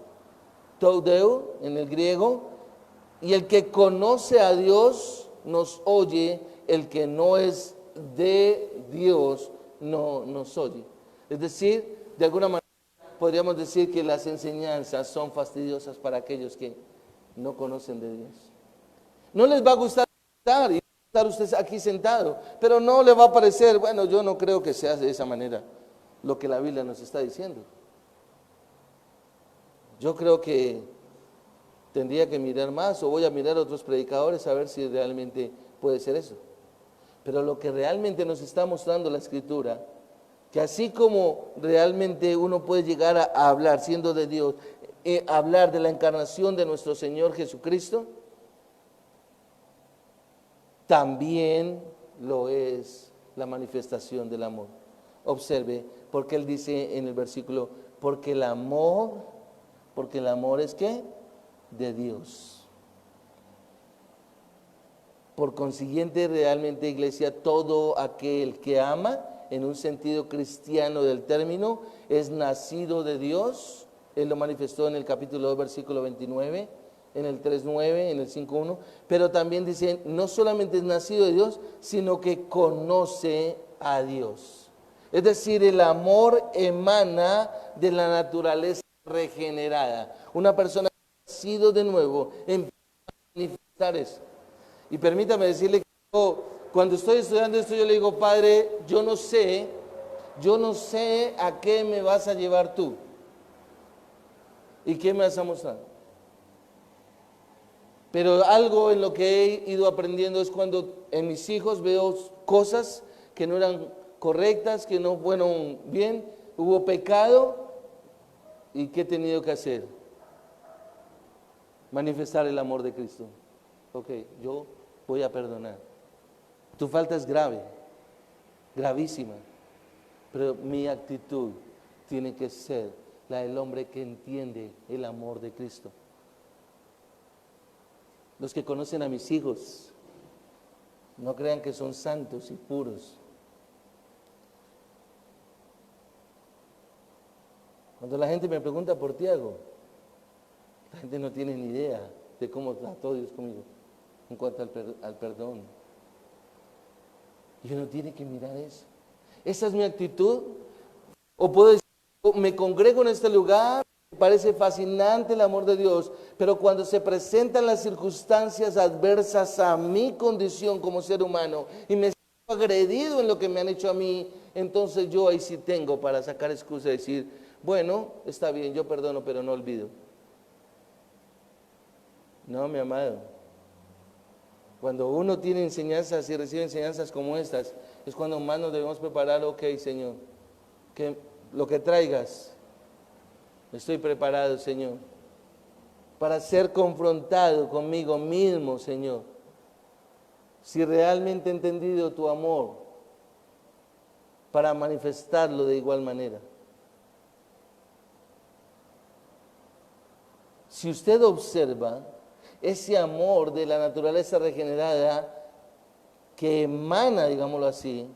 Toudeu en el griego, y el que conoce a Dios nos oye, el que no es de Dios no nos oye. Es decir, de alguna manera podríamos decir que las enseñanzas son fastidiosas para aquellos que no conocen de Dios. No les va a gustar estar usted aquí sentado, pero no le va a parecer, bueno, yo no creo que sea de esa manera lo que la Biblia nos está diciendo. Yo creo que tendría que mirar más, o voy a mirar a otros predicadores a ver si realmente puede ser eso. Pero lo que realmente nos está mostrando la Escritura, que así como realmente uno puede llegar a hablar, siendo de Dios, hablar de la encarnación de nuestro Señor Jesucristo, también lo es la manifestación del amor. Observe, porque él dice en el versículo, porque el amor es ¿qué? De Dios. Por consiguiente, realmente, iglesia, todo aquel que ama, en un sentido cristiano del término, es nacido de Dios. Él lo manifestó en el capítulo 2, versículo 29, en el 3:9, en el 5:1. Pero también dice, no solamente es nacido de Dios, sino que conoce a Dios. Es decir, el amor emana de la naturaleza regenerada. Una persona nacido de nuevo empieza a manifestar eso. Y permítame decirle que yo, cuando estoy estudiando esto, yo le digo, Padre, yo no sé a qué me vas a llevar tú y qué me vas a mostrar. Pero algo en lo que he ido aprendiendo es cuando en mis hijos veo cosas que no eran correctas, que no fueron bien, hubo pecado, ¿y qué he tenido que hacer? Manifestar el amor de Cristo. Ok, yo voy a perdonar. Tu falta es grave, gravísima, pero mi actitud tiene que ser la del hombre que entiende el amor de Cristo. Los que conocen a mis hijos, no crean que son santos y puros. Cuando la gente me pregunta por Tiago, la gente no tiene ni idea de cómo trató Dios conmigo en cuanto al perdón. Y uno tiene que mirar eso. Esa es mi actitud. O puedo decir, me congrego en este lugar, Me parece fascinante el amor de Dios, pero cuando se presentan las circunstancias adversas a mi condición como ser humano y me siento agredido en lo que me han hecho a mí, entonces yo ahí sí tengo para sacar excusa y decir, bueno, está bien, yo perdono, pero no olvido. No, mi amado. Cuando uno tiene enseñanzas y recibe enseñanzas como estas, es cuando más nos debemos preparar. Ok, Señor, que lo que traigas, estoy preparado, Señor, para ser confrontado conmigo mismo, Señor. Si realmente he entendido tu amor, para manifestarlo de igual manera. Si usted observa ese amor de la naturaleza regenerada que emana, digámoslo así,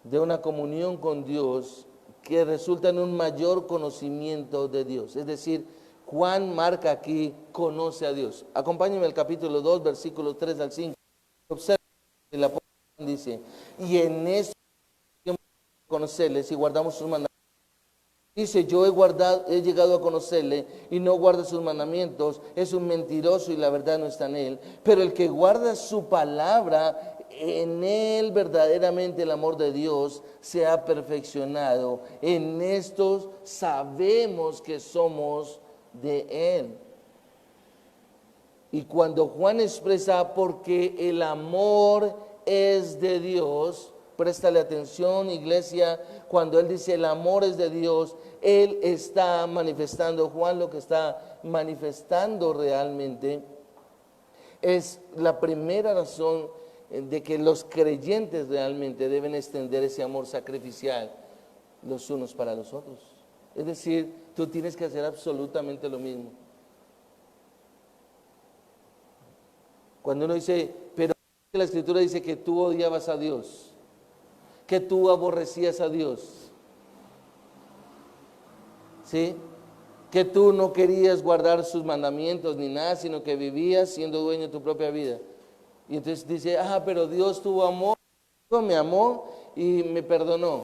de una comunión con Dios que resulta en un mayor conocimiento de Dios. Es decir, Juan marca aquí, conoce a Dios. Acompáñenme al capítulo 2, versículos 3 al 5. Observa, el apóstol dice, y en eso conocerles y guardamos sus mandamientos. Dice, yo he llegado a conocerle y no guarda sus mandamientos, es un mentiroso y la verdad no está en él. Pero el que guarda su palabra, en él verdaderamente el amor de Dios se ha perfeccionado. En estos sabemos que somos de él. Y cuando Juan expresa porque el amor es de Dios, préstale atención, iglesia, cuando él dice el amor es de Dios, él está manifestando, Juan lo que está manifestando realmente es la primera razón de que los creyentes realmente deben extender ese amor sacrificial los unos para los otros. Es decir, tú tienes que hacer absolutamente lo mismo. Cuando uno dice, pero la Escritura dice que tú odiabas a Dios, que tú aborrecías a Dios, ¿sí? Que tú no querías guardar sus mandamientos ni nada, sino que vivías siendo dueño de tu propia vida. Y entonces dice, pero Dios tuvo amor, me amó y me perdonó.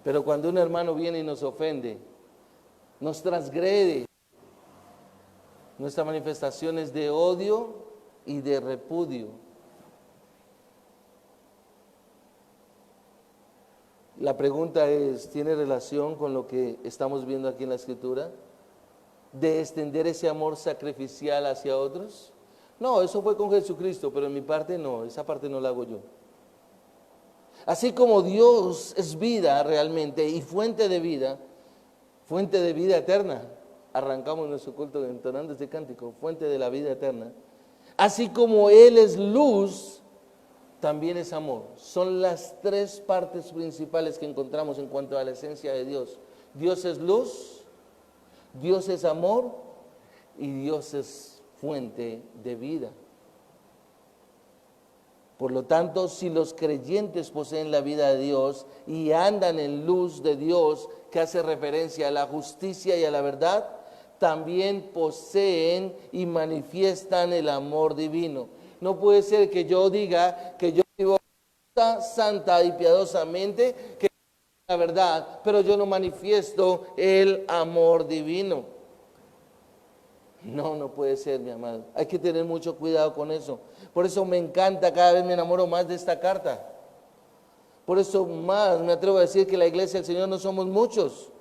Pero cuando un hermano viene y nos ofende, nos transgrede, nuestra manifestación es de odio y de repudio. La pregunta es, ¿tiene relación con lo que estamos viendo aquí en la Escritura? ¿De extender ese amor sacrificial hacia otros? No, eso fue con Jesucristo, pero en mi parte no, esa parte no la hago yo. Así como Dios es vida realmente y fuente de vida eterna. Arrancamos nuestro culto entonando este cántico, fuente de la vida eterna. Así como Él es luz, también es amor. Son las tres partes principales que encontramos en cuanto a la esencia de Dios. Dios es luz, Dios es amor y Dios es fuente de vida. Por lo tanto, si los creyentes poseen la vida de Dios y andan en luz de Dios, que hace referencia a la justicia y a la verdad, también poseen y manifiestan el amor divino. No puede ser que yo diga que yo vivo santa y piadosamente, que es la verdad, pero yo no manifiesto el amor divino. No puede ser, mi amado. Hay que tener mucho cuidado con eso. Por eso me encanta, cada vez me enamoro más de esta carta. Por eso más me atrevo a decir que la iglesia del Señor no somos muchos,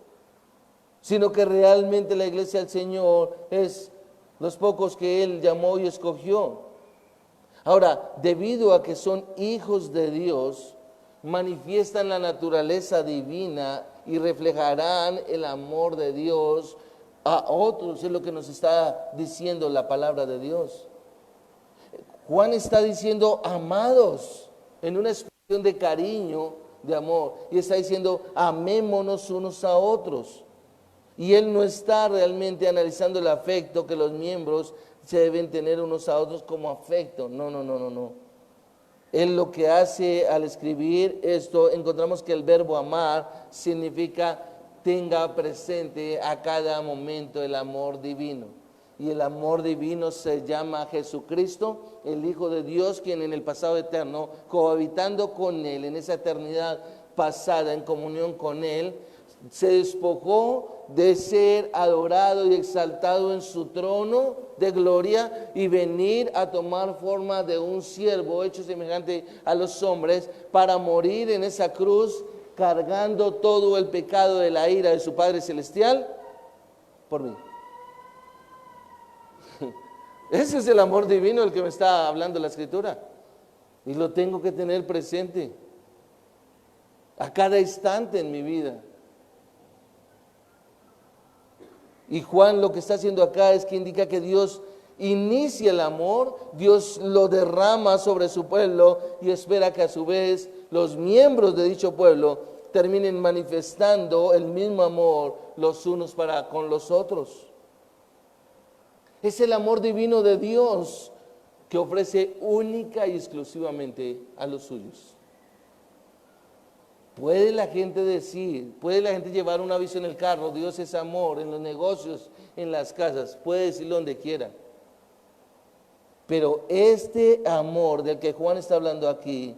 sino que realmente la iglesia del Señor es los pocos que Él llamó y escogió. Ahora, debido a que son hijos de Dios, manifiestan la naturaleza divina y reflejarán el amor de Dios a otros, es lo que nos está diciendo la palabra de Dios. Juan está diciendo amados, en una expresión de cariño, de amor, y está diciendo amémonos unos a otros. Y él no está realmente analizando el afecto que los miembros se deben tener unos a otros como afecto. No. Él lo que hace al escribir esto, encontramos que el verbo amar significa tenga presente a cada momento el amor divino. Y el amor divino se llama Jesucristo, el Hijo de Dios, quien en el pasado eterno, cohabitando con Él, en esa eternidad pasada, en comunión con Él, Se despojó de ser adorado y exaltado en su trono de gloria y venir a tomar forma de un siervo hecho semejante a los hombres para morir en esa cruz cargando todo el pecado de la ira de su Padre Celestial por mí. Ese es el amor divino del que me está hablando la Escritura y lo tengo que tener presente a cada instante en mi vida. Y Juan lo que está haciendo acá es que indica que Dios inicia el amor, Dios lo derrama sobre su pueblo y espera que a su vez los miembros de dicho pueblo terminen manifestando el mismo amor los unos para con los otros. Es el amor divino de Dios que ofrece única y exclusivamente a los suyos. Puede la gente decir, puede la gente llevar un aviso en el carro, Dios es amor, en los negocios, en las casas, puede decirlo donde quiera. Pero este amor del que Juan está hablando aquí,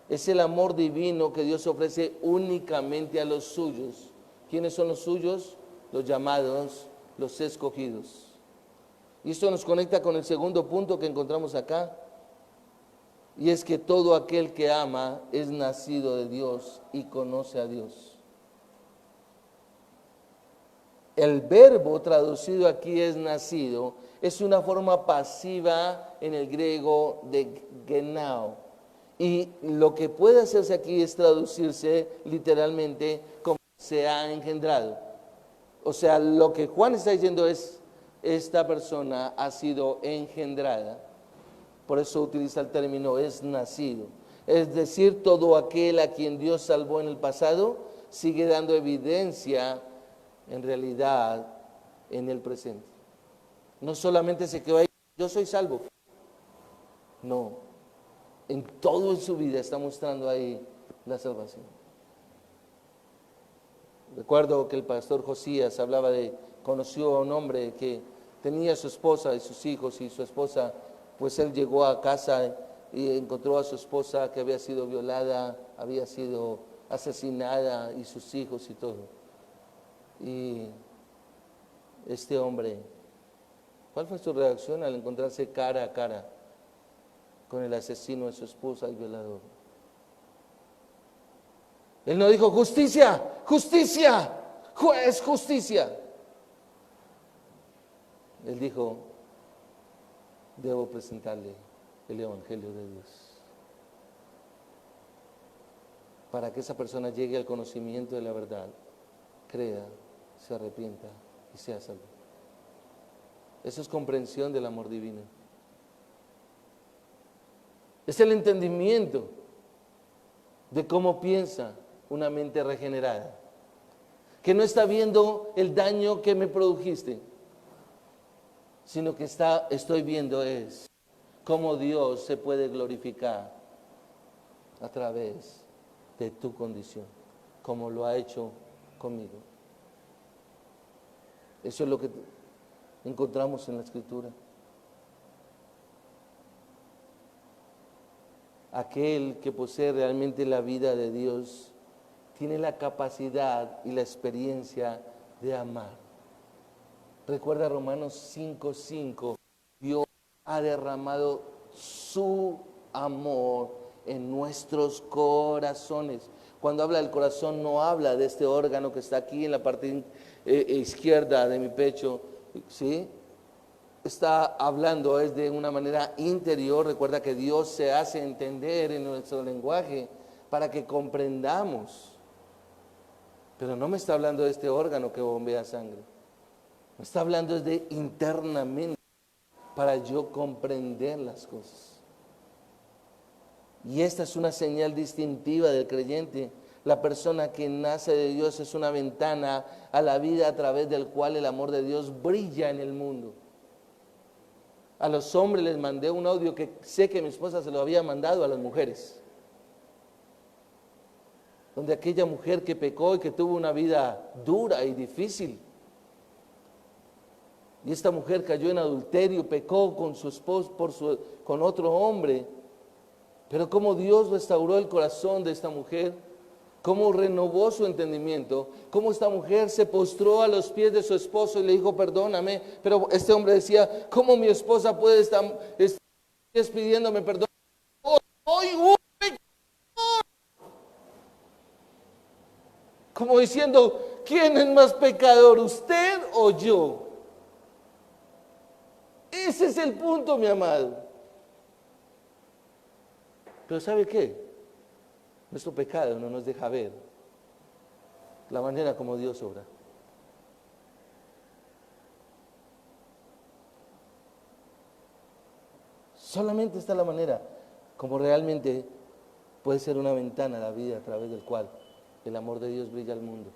es el amor divino que Dios ofrece únicamente a los suyos. ¿Quiénes son los suyos? Los llamados, los escogidos. Y esto nos conecta con el segundo punto que encontramos acá. Y es que todo aquel que ama es nacido de Dios y conoce a Dios. El verbo traducido aquí es nacido, es una forma pasiva en el griego de genao. Y lo que puede hacerse aquí es traducirse literalmente como se ha engendrado. O sea, lo que Juan está diciendo es, esta persona ha sido engendrada. Por eso utiliza el término es nacido. Es decir, todo aquel a quien Dios salvó en el pasado sigue dando evidencia en realidad en el presente. No solamente se quedó ahí, yo soy salvo. No, en todo en su vida está mostrando ahí la salvación. Recuerdo que el pastor Josías hablaba conoció a un hombre que tenía a su esposa y sus hijos y su esposa. Pues él llegó a casa y encontró a su esposa que había sido violada, había sido asesinada y sus hijos y todo. Y este hombre, ¿cuál fue su reacción al encontrarse cara a cara con el asesino de su esposa y violador? Él no dijo justicia, justicia, juez, justicia. Él dijo, debo presentarle el Evangelio de Dios para que esa persona llegue al conocimiento de la verdad, crea, se arrepienta y sea salvo. Eso es comprensión del amor divino. Es el entendimiento de cómo piensa una mente regenerada, que no está viendo el daño que me produjiste, sino que estoy viendo es cómo Dios se puede glorificar a través de tu condición, como lo ha hecho conmigo. Eso es lo que encontramos en la Escritura. Aquel que posee realmente la vida de Dios tiene la capacidad y la experiencia de amar. Recuerda Romanos 5:5, Dios ha derramado su amor en nuestros corazones. Cuando habla del corazón no habla de este órgano que está aquí en la parte izquierda de mi pecho, ¿sí? Está hablando es de una manera interior. Recuerda que Dios se hace entender en nuestro lenguaje para que comprendamos. Pero no me está hablando de este órgano que bombea sangre. Me está hablando de internamente para yo comprender las cosas. Y esta es una señal distintiva del creyente. La persona que nace de Dios es una ventana a la vida a través del cual el amor de Dios brilla en el mundo. A los hombres les mandé un audio que sé que mi esposa se lo había mandado a las mujeres. Donde aquella mujer que pecó y que tuvo una vida dura y difícil. Y esta mujer cayó en adulterio, pecó con su esposo, con otro hombre. Pero como Dios restauró el corazón de esta mujer cómo renovó su entendimiento, cómo esta mujer se postró a los pies de su esposo y le dijo, perdóname, pero este hombre decía, ¿cómo mi esposa puede estar pidiéndome perdón? Soy un pecador. Como diciendo, ¿quién es más pecador, usted o yo? Ese es el punto, mi amado. Pero ¿sabe qué? Nuestro pecado no nos deja ver la manera como Dios obra. Solamente está la manera como realmente puede ser una ventana a la vida a través del cual el amor de Dios brilla al mundo.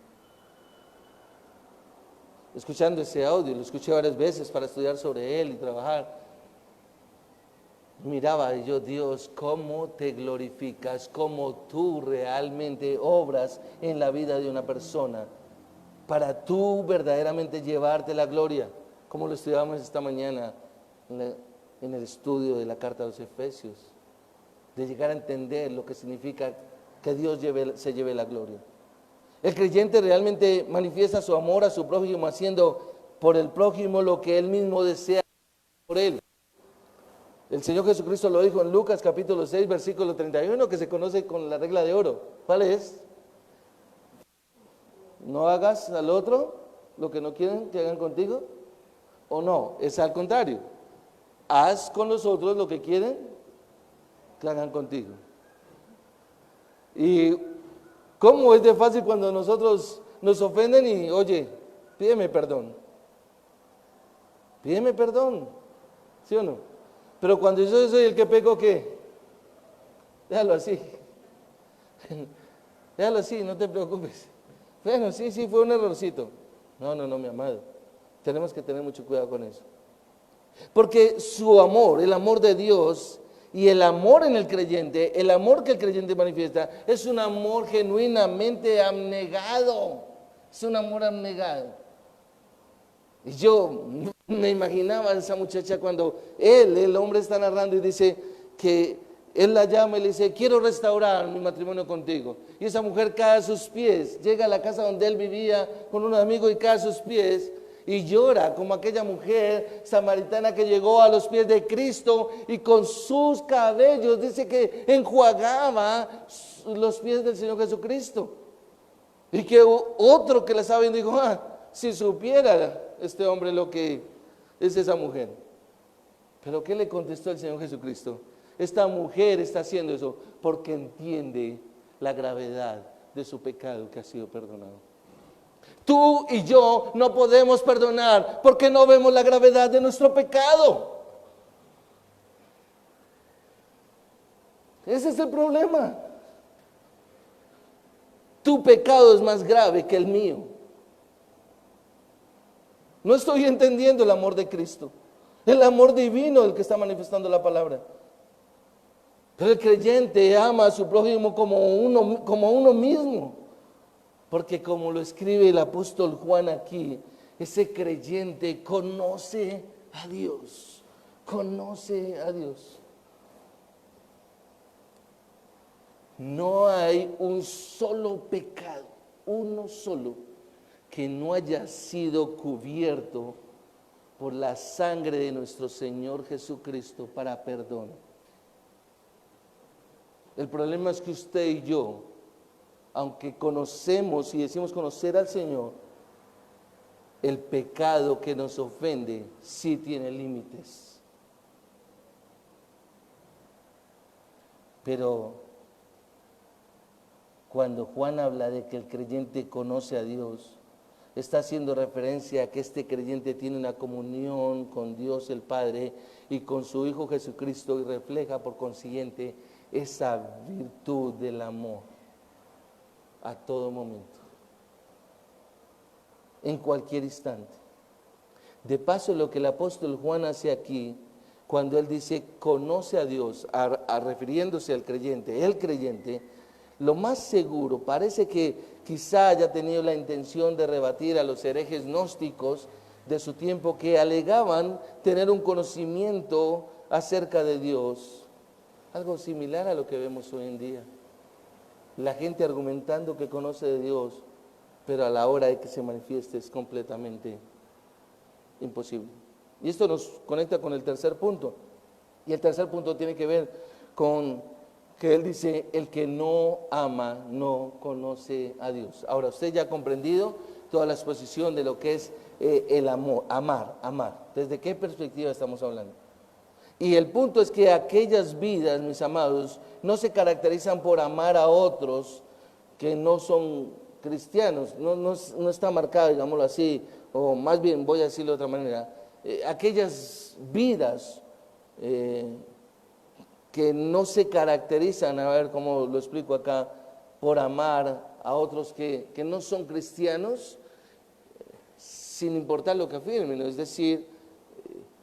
Escuchando ese audio, lo escuché varias veces para estudiar sobre él y trabajar. Miraba y yo, Dios, cómo te glorificas, cómo tú realmente obras en la vida de una persona para tú verdaderamente llevarte la gloria, como lo estudiábamos esta mañana en el estudio de la carta a los Efesios, de llegar a entender lo que significa que Dios se lleve la gloria. El creyente realmente manifiesta su amor a su prójimo haciendo por el prójimo lo que él mismo desea por él. El Señor Jesucristo lo dijo en Lucas capítulo 6, versículo 31, que se conoce con la regla de oro. ¿Cuál es? No hagas al otro lo que no quieren que hagan contigo, o no, es al contrario. Haz con los otros lo que quieren que hagan contigo. Y cómo es de fácil cuando nosotros nos ofenden y, oye, pídeme perdón. Pídeme perdón, ¿sí o no? Pero cuando yo soy el que peco, ¿qué? Déjalo así. Déjalo así, no te preocupes. Bueno, sí, fue un errorcito. No, mi amado. Tenemos que tener mucho cuidado con eso. Porque su amor, el amor de Dios y el amor en el creyente, el amor que el creyente manifiesta, es un amor genuinamente abnegado. Es un amor abnegado. Y yo me imaginaba a esa muchacha cuando el hombre está narrando y dice que él la llama y le dice, quiero restaurar mi matrimonio contigo. Y esa mujer cae a sus pies, llega a la casa donde él vivía con un amigo y cae a sus pies y llora como aquella mujer samaritana que llegó a los pies de Cristo y con sus cabellos dice que enjuagaba los pies del Señor Jesucristo. Y que otro que la estaba viendo dijo, si supiera este hombre lo que es esa mujer. Pero ¿qué le contestó el Señor Jesucristo? Esta mujer está haciendo eso porque entiende la gravedad de su pecado que ha sido perdonado. Tú y yo no podemos perdonar porque no vemos la gravedad de nuestro pecado. Ese es el problema. Tu pecado es más grave que el mío. No estoy entendiendo el amor de Cristo, el amor divino del que está manifestando la palabra. Pero el creyente ama a su prójimo como uno mismo. Porque como lo escribe el apóstol Juan aquí, ese creyente conoce a Dios. Conoce a Dios. No hay un solo pecado, uno solo, que no haya sido cubierto por la sangre de nuestro Señor Jesucristo para perdón. El problema es que usted y yo, aunque conocemos y decimos conocer al Señor, el pecado que nos ofende sí tiene límites. Pero cuando Juan habla de que el creyente conoce a Dios, está haciendo referencia a que este creyente tiene una comunión con Dios el Padre y con su Hijo Jesucristo y refleja por consiguiente esa virtud del amor a todo momento, en cualquier instante. De paso, lo que el apóstol Juan hace aquí, cuando él dice conoce a Dios, refiriéndose al creyente, el creyente, lo más seguro, parece que quizá haya tenido la intención de rebatir a los herejes gnósticos de su tiempo que alegaban tener un conocimiento acerca de Dios, algo similar a lo que vemos hoy en día. la gente argumentando que conoce de Dios, pero a la hora de que se manifieste es completamente imposible. Y esto nos conecta con el tercer punto. Y el tercer punto tiene que ver con que él dice, el que no ama no conoce a Dios. Ahora, usted ya ha comprendido toda la exposición de lo que es el amor, amar. ¿Desde qué perspectiva estamos hablando? Y el punto es que aquellas vidas, mis amados, no se caracterizan por amar a otros que no son cristianos, no está marcado, digámoslo así, o más bien voy a decirlo de otra manera, aquellas vidas que no se caracterizan, a ver cómo lo explico acá, por amar a otros que no son cristianos, sin importar lo que afirmen, es decir,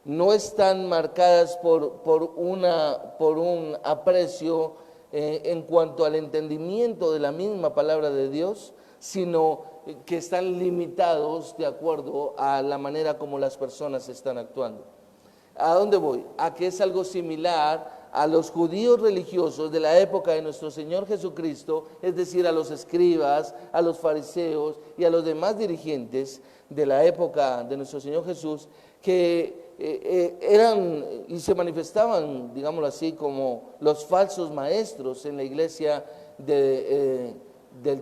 no están marcadas por un aprecio en cuanto al entendimiento de la misma palabra de Dios, sino que están limitados de acuerdo a la manera como las personas están actuando. ¿A dónde voy? A que es algo similar a los judíos religiosos de la época de nuestro Señor Jesucristo, es decir, a los escribas, a los fariseos y a los demás dirigentes de la época de nuestro Señor Jesús, que eran y se manifestaban, digámoslo así, como los falsos maestros en la iglesia del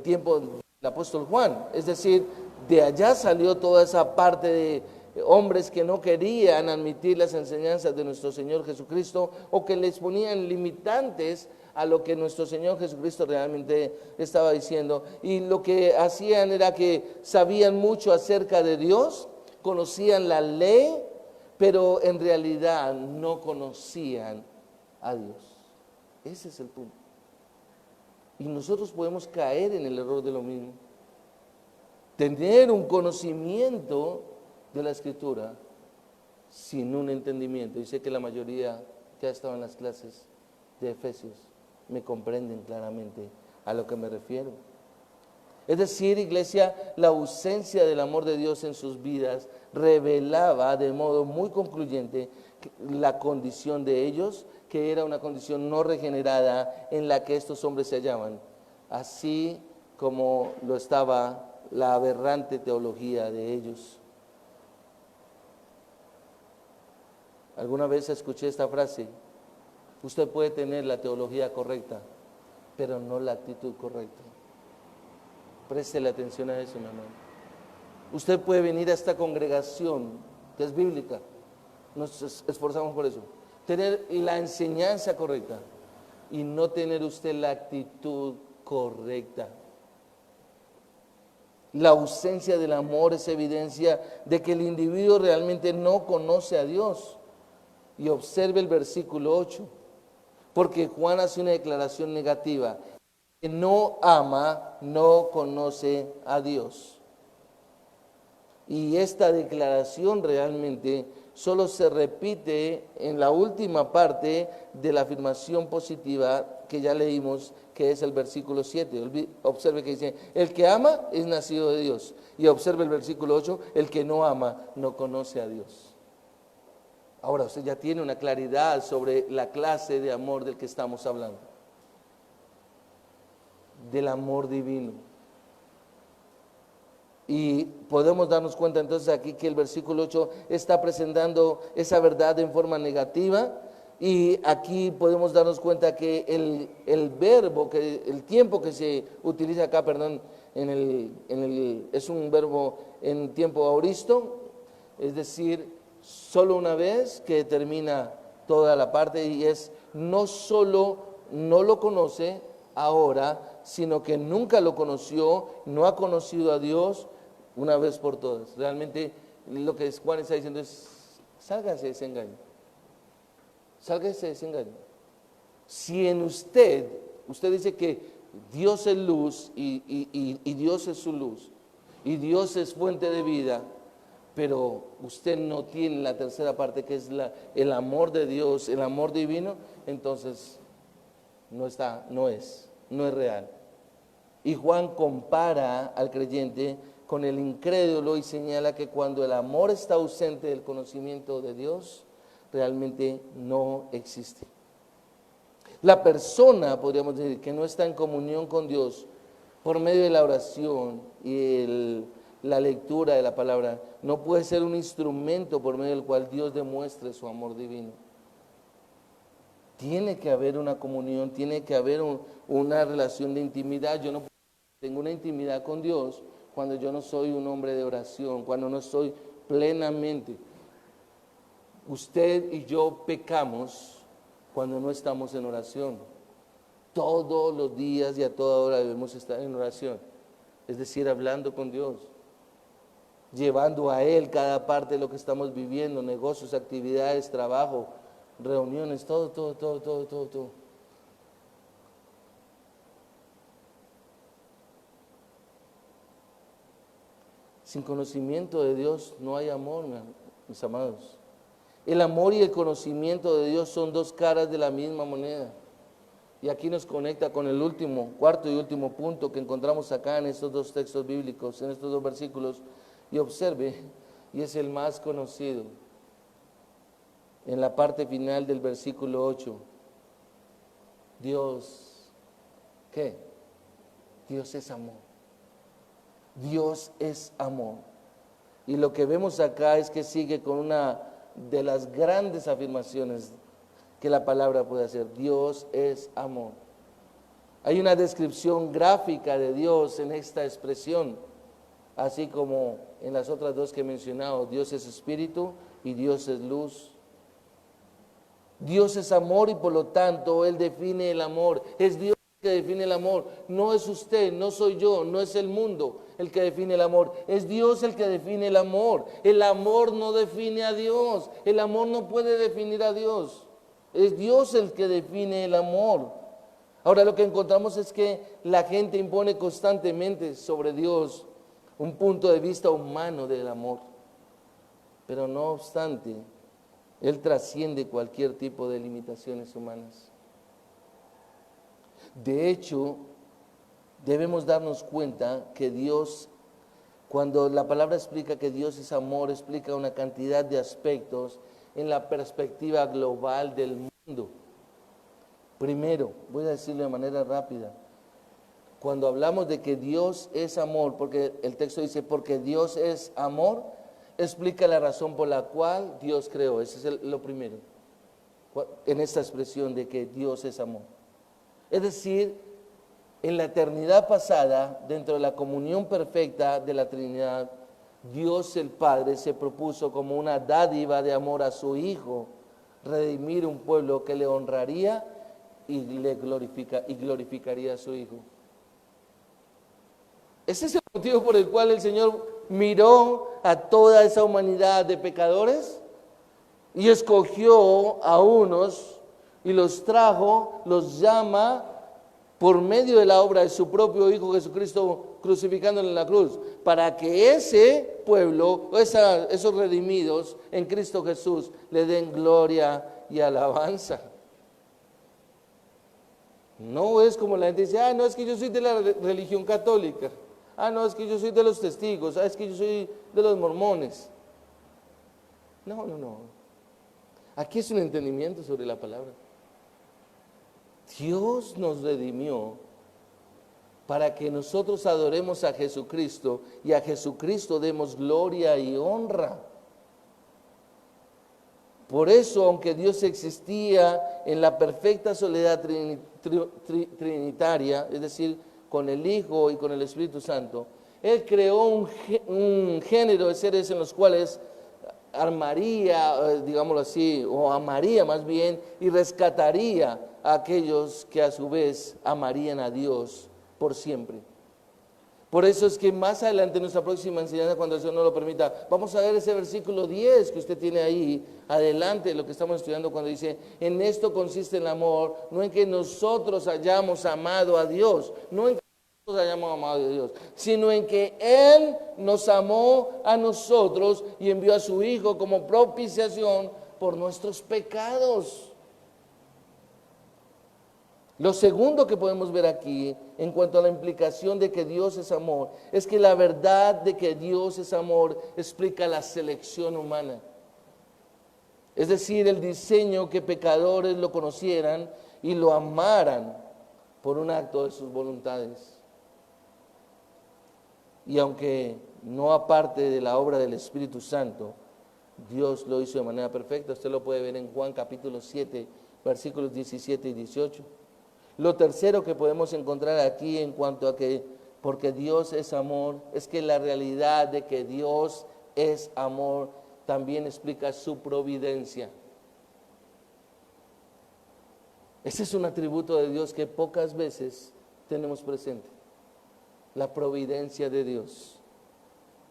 tiempo del apóstol Juan. Es decir, de allá salió toda esa parte de hombres que no querían admitir las enseñanzas de nuestro Señor Jesucristo o que les ponían limitantes a lo que nuestro Señor Jesucristo realmente estaba diciendo. Y lo que hacían era que sabían mucho acerca de Dios, conocían la ley, pero en realidad no conocían a Dios. Ese es el punto. Y nosotros podemos caer en el error de lo mismo. Tener un conocimiento de la Escritura sin un entendimiento. Y sé que la mayoría que ha estado en las clases de Efesios me comprenden claramente a lo que me refiero. Es decir, iglesia, la ausencia del amor de Dios en sus vidas revelaba de modo muy concluyente la condición de ellos, que era una condición no regenerada en la que estos hombres se hallaban, así como lo estaba la aberrante teología de ellos. Alguna vez escuché esta frase: usted puede tener la teología correcta, pero no la actitud correcta. Préstele atención a eso, mi hermano. Usted puede venir a esta congregación, que es bíblica, nos esforzamos por eso, tener la enseñanza correcta y no tener usted la actitud correcta. La ausencia del amor es evidencia de que el individuo realmente no conoce a Dios. Y observe el versículo 8, porque Juan hace una declaración negativa: que no ama, no conoce a Dios. Y esta declaración realmente solo se repite en la última parte de la afirmación positiva que ya leímos, que es el versículo 7. Observe que dice: el que ama es nacido de Dios. Y observe el versículo 8: el que no ama no conoce a Dios. Ahora usted ya tiene una claridad sobre la clase de amor del que estamos hablando. Del amor divino. Y podemos darnos cuenta entonces aquí que el versículo 8 está presentando esa verdad en forma negativa. Y aquí podemos darnos cuenta que el verbo, que el tiempo que se utiliza acá, perdón, es un verbo en tiempo aoristo, es decir, solo una vez, que termina toda la parte, y es no solo no lo conoce ahora, sino que nunca lo conoció, no ha conocido a Dios una vez por todas. Realmente lo que Juan está diciendo es: sálgase de ese engaño, sálgase de ese engaño. Si en usted dice que Dios es luz y Dios es su luz, y Dios es fuente de vida, pero usted no tiene la tercera parte, que es el amor de Dios, el amor divino, entonces no es real. Y Juan compara al creyente con el incrédulo y señala que cuando el amor está ausente del conocimiento de Dios, realmente no existe. La persona, podríamos decir, que no está en comunión con Dios por medio de la oración y la lectura de la palabra, no puede ser un instrumento por medio del cual Dios demuestre su amor divino. Tiene que haber una comunión, tiene que haber una relación de intimidad. Yo no tengo una intimidad con Dios cuando yo no soy un hombre de oración, cuando no estoy plenamente. Usted y yo pecamos cuando no estamos en oración. Todos los días y a toda hora debemos estar en oración, es decir, hablando con Dios, llevando a Él cada parte de lo que estamos viviendo, negocios, actividades, trabajo, reuniones, todo. Sin conocimiento de Dios no hay amor, mis amados. El amor y el conocimiento de Dios son dos caras de la misma moneda. Y aquí nos conecta con el cuarto y último punto que encontramos acá en estos dos textos bíblicos, en estos dos versículos. Y observe, y es el más conocido, en la parte final del versículo 8. Dios, ¿qué? Dios es amor. Dios es amor. Y lo que vemos acá es que sigue con una de las grandes afirmaciones que la palabra puede hacer. Dios es amor. Hay una descripción gráfica de Dios en esta expresión, así como en las otras dos que he mencionado. Dios es espíritu y Dios es luz. Dios es amor y por lo tanto Él define el amor. Es Dios el que define el amor. No es usted, no soy yo, no es el mundo el que define el amor. Es Dios el que define el amor. El amor no define a Dios. El amor no puede definir a Dios. Es Dios el que define el amor. Ahora lo que encontramos es que la gente impone constantemente sobre Dios un punto de vista humano del amor. Pero no obstante, Él trasciende cualquier tipo de limitaciones humanas. De hecho, debemos darnos cuenta que Dios, cuando la palabra explica que Dios es amor, explica una cantidad de aspectos en la perspectiva global del mundo. Primero, voy a decirlo de manera rápida, cuando hablamos de que Dios es amor, porque el texto dice, porque Dios es amor, explica la razón por la cual Dios creó. Ese es lo primero, en esta expresión de que Dios es amor. Es decir, en la eternidad pasada, dentro de la comunión perfecta de la Trinidad, Dios el Padre se propuso como una dádiva de amor a su Hijo, redimir un pueblo que le honraría y glorificaría a su Hijo. Ese es el motivo por el cual el Señor miró a toda esa humanidad de pecadores y escogió a unos y los trajo, los llama por medio de la obra de su propio Hijo Jesucristo crucificándole en la cruz, para que ese pueblo, esos redimidos en Cristo Jesús, le den gloria y alabanza. No es como la gente dice, no, es que yo soy de la religión católica, no, es que yo soy de los testigos, es que yo soy de los mormones. No. Aquí es un entendimiento sobre la palabra. Dios nos redimió para que nosotros adoremos a Jesucristo y a Jesucristo demos gloria y honra. Por eso, aunque Dios existía en la perfecta soledad trinitaria, es decir, con el Hijo y con el Espíritu Santo, Él creó un género de seres en los cuales armaría, digámoslo así, o amaría más bien, y rescataría a aquellos que a su vez amarían a Dios por siempre. Por eso es que más adelante en nuestra próxima enseñanza, cuando el Señor nos lo permita, vamos a ver ese versículo 10 que usted tiene ahí, adelante de lo que estamos estudiando, cuando dice, en esto consiste el amor, no en que nosotros hayamos amado a Dios, no en que nosotros hayamos amado a Dios, sino en que Él nos amó a nosotros y envió a su Hijo como propiciación por nuestros pecados. Lo segundo que podemos ver aquí, en cuanto a la implicación de que Dios es amor, es que la verdad de que Dios es amor explica la selección humana. Es decir, el diseño que pecadores lo conocieran y lo amaran por un acto de sus voluntades. Y aunque no aparte de la obra del Espíritu Santo, Dios lo hizo de manera perfecta. Usted lo puede ver en Juan capítulo 7, versículos 17 y 18. Lo tercero que podemos encontrar aquí en cuanto a que, porque Dios es amor, es que la realidad de que Dios es amor también explica su providencia. Ese es un atributo de Dios que pocas veces tenemos presente. La providencia de Dios.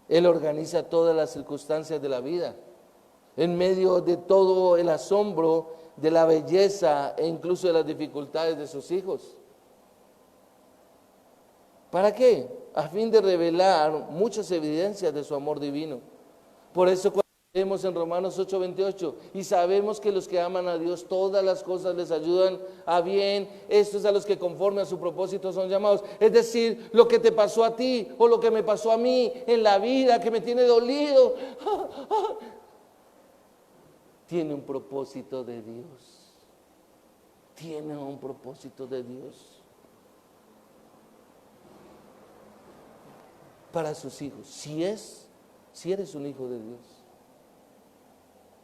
Él organiza todas las circunstancias de la vida. En medio de todo el asombro, de la belleza e incluso de las dificultades de sus hijos. ¿Para qué? A fin de revelar muchas evidencias de su amor divino. Por eso cuando leemos en Romanos 8:28, y sabemos que los que aman a Dios, todas las cosas les ayudan a bien, estos a los que conforme a su propósito son llamados. Es decir, lo que te pasó a ti o lo que me pasó a mí en la vida, que me tiene dolido, tiene un propósito de Dios. Tiene un propósito de Dios para sus hijos. Si eres un hijo de Dios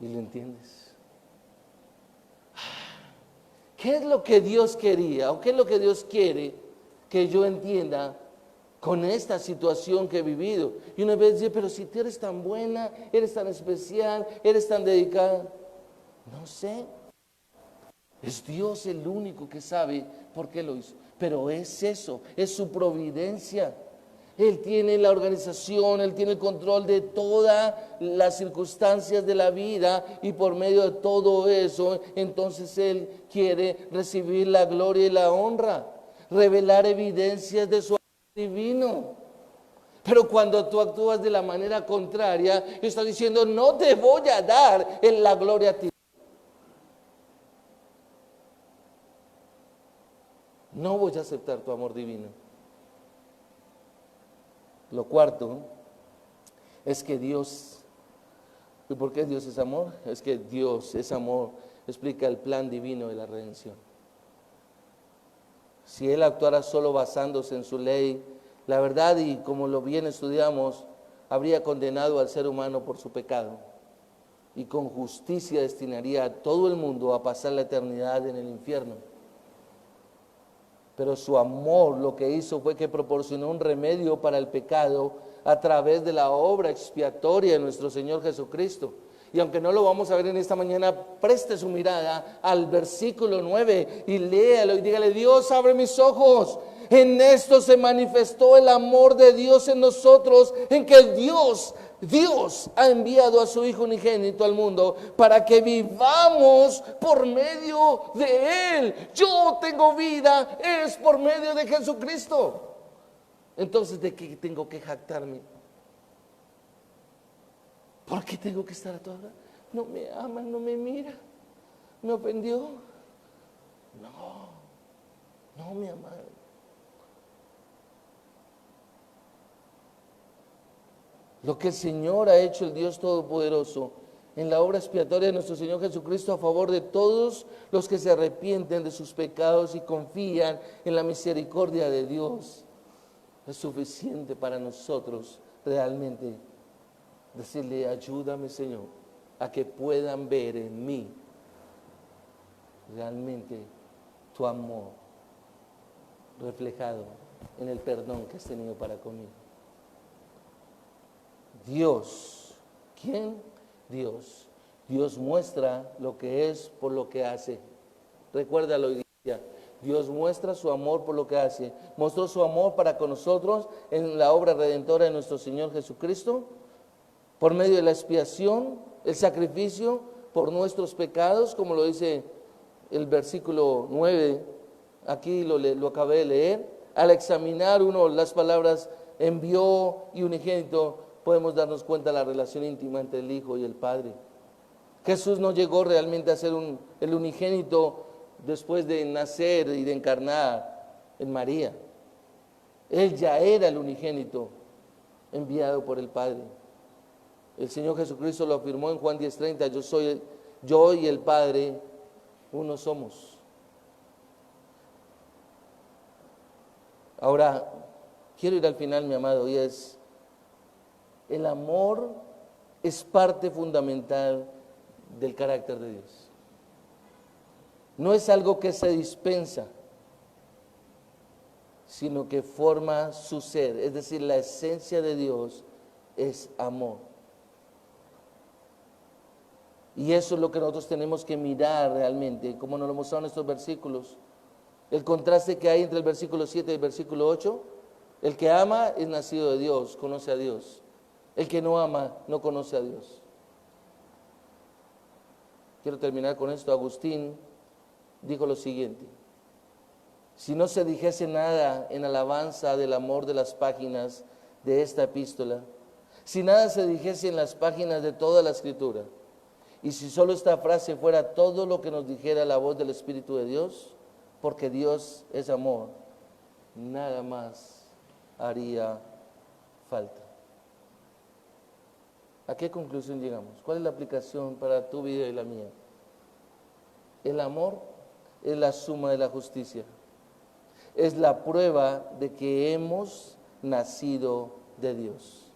y lo entiendes. ¿Qué es lo que Dios quería o qué es lo que Dios quiere que yo entienda con esta situación que he vivido? Y una vez dice, pero si tú eres tan buena, eres tan especial, eres tan dedicada. No sé. Es Dios el único que sabe por qué lo hizo. Pero es eso, es su providencia. Él tiene la organización, Él tiene el control de todas las circunstancias de la vida y por medio de todo eso, entonces Él quiere recibir la gloria y la honra, revelar evidencias de su amor divino. Pero cuando tú actúas de la manera contraria, está diciendo, no te voy a dar la gloria a ti. No voy a aceptar tu amor divino. Lo cuarto es que Dios, ¿y por qué Dios es amor? Es que Dios es amor, explica el plan divino de la redención. Si Él actuara solo basándose en su ley, la verdad, y como lo bien estudiamos, habría condenado al ser humano por su pecado y con justicia destinaría a todo el mundo a pasar la eternidad en el infierno. Pero su amor lo que hizo fue que proporcionó un remedio para el pecado a través de la obra expiatoria de nuestro Señor Jesucristo. Y aunque no lo vamos a ver en esta mañana, preste su mirada al versículo 9 y léalo y dígale, Dios, abre mis ojos. En esto se manifestó el amor de Dios en nosotros, en que Dios ha enviado a su Hijo unigénito al mundo para que vivamos por medio de Él. Yo tengo vida, es por medio de Jesucristo. Entonces, ¿de qué tengo que jactarme? ¿Por qué tengo que estar a toda hora? No me ama, no me mira, me ofendió. No me ama. Lo que el Señor ha hecho, el Dios Todopoderoso, en la obra expiatoria de nuestro Señor Jesucristo a favor de todos los que se arrepienten de sus pecados y confían en la misericordia de Dios, es suficiente para nosotros realmente decirle, ayúdame, Señor, a que puedan ver en mí realmente tu amor reflejado en el perdón que has tenido para conmigo. Dios, ¿quién? Dios. Dios muestra lo que es por lo que hace. Recuérdalo, iglesia. Dios muestra su amor por lo que hace. Mostró su amor para con nosotros en la obra redentora de nuestro Señor Jesucristo, por medio de la expiación, el sacrificio por nuestros pecados, como lo dice el versículo 9, aquí lo acabé de leer. Al examinar uno las palabras envió y unigénito, podemos darnos cuenta de la relación íntima entre el Hijo y el Padre. Jesús no llegó realmente a ser el unigénito después de nacer y de encarnar en María. Él ya era el unigénito enviado por el Padre. El Señor Jesucristo lo afirmó en Juan 10:30, yo y el Padre uno somos. Ahora, quiero ir al final, mi amado, y es, el amor es parte fundamental del carácter de Dios. No es algo que se dispensa, sino que forma su ser. Es decir, la esencia de Dios es amor. Y eso es lo que nosotros tenemos que mirar realmente, como nos lo mostraron estos versículos. El contraste que hay entre el versículo 7 y el versículo 8. El que ama es nacido de Dios, conoce a Dios. El que no ama no conoce a Dios. Quiero terminar con esto. Agustín dijo lo siguiente: si no se dijese nada en alabanza del amor de las páginas de esta epístola, si nada se dijese en las páginas de toda la Escritura, y si solo esta frase fuera todo lo que nos dijera la voz del Espíritu de Dios, porque Dios es amor, nada más haría falta. ¿A qué conclusión llegamos? ¿Cuál es la aplicación para tu vida y la mía? El amor es la suma de la justicia. Es la prueba de que hemos nacido de Dios.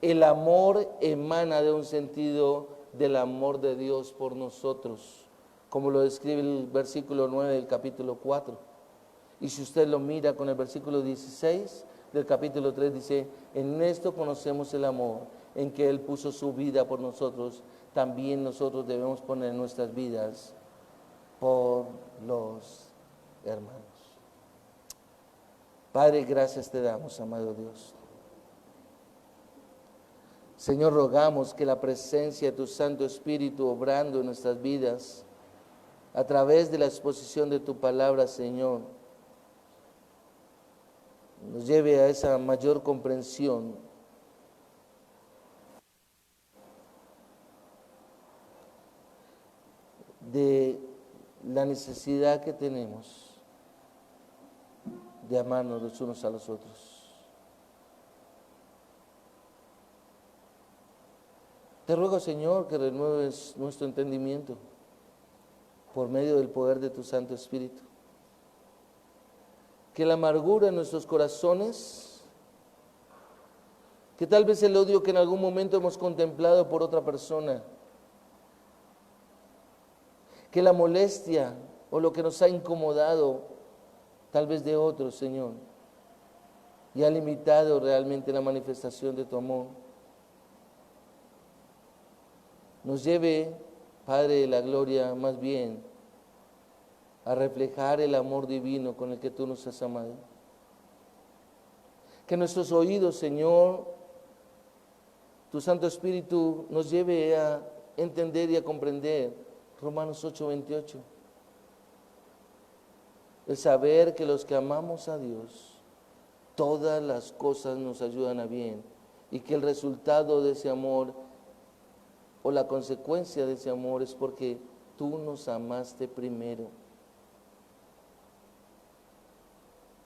El amor emana de un sentido del amor de Dios por nosotros, como lo describe el versículo 9 del capítulo 4. Y si usted lo mira con el versículo 16 del capítulo 3, dice: en esto conocemos el amor, en que Él puso su vida por nosotros. También nosotros debemos poner nuestras vidas por los hermanos. Padre, gracias te damos, amado Dios. Señor, rogamos que la presencia de tu Santo Espíritu obrando en nuestras vidas, a través de la exposición de tu palabra, Señor, nos lleve a esa mayor comprensión de la necesidad que tenemos de amarnos los unos a los otros. Te ruego, Señor, que renueves nuestro entendimiento por medio del poder de tu Santo Espíritu. Que la amargura en nuestros corazones, que tal vez el odio que en algún momento hemos contemplado por otra persona, que la molestia o lo que nos ha incomodado tal vez de otros, Señor, y ha limitado realmente la manifestación de tu amor, nos lleve, Padre de la gloria, más bien a reflejar el amor divino con el que tú nos has amado. Que nuestros oídos, Señor, tu Santo Espíritu nos lleve a entender y a comprender Romanos 8:28. El saber que los que amamos a Dios, todas las cosas nos ayudan a bien, y que el resultado de ese amor o la consecuencia de ese amor es porque tú nos amaste primero.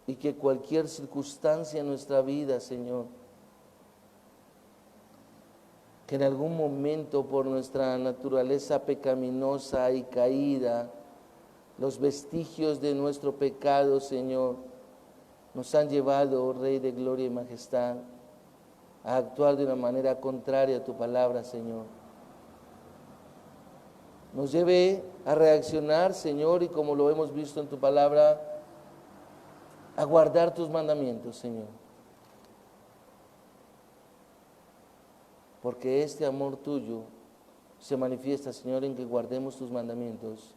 Y que cualquier circunstancia en nuestra vida, Señor, que en algún momento por nuestra naturaleza pecaminosa y caída, los vestigios de nuestro pecado, Señor, nos han llevado, oh Rey de gloria y majestad, a actuar de una manera contraria a tu palabra, Señor. Nos lleve a reaccionar, Señor, y como lo hemos visto en tu palabra, a guardar tus mandamientos, Señor. Porque este amor tuyo se manifiesta, Señor, en que guardemos tus mandamientos,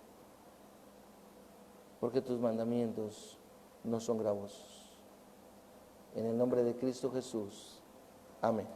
porque tus mandamientos no son gravosos. En el nombre de Cristo Jesús. Amén.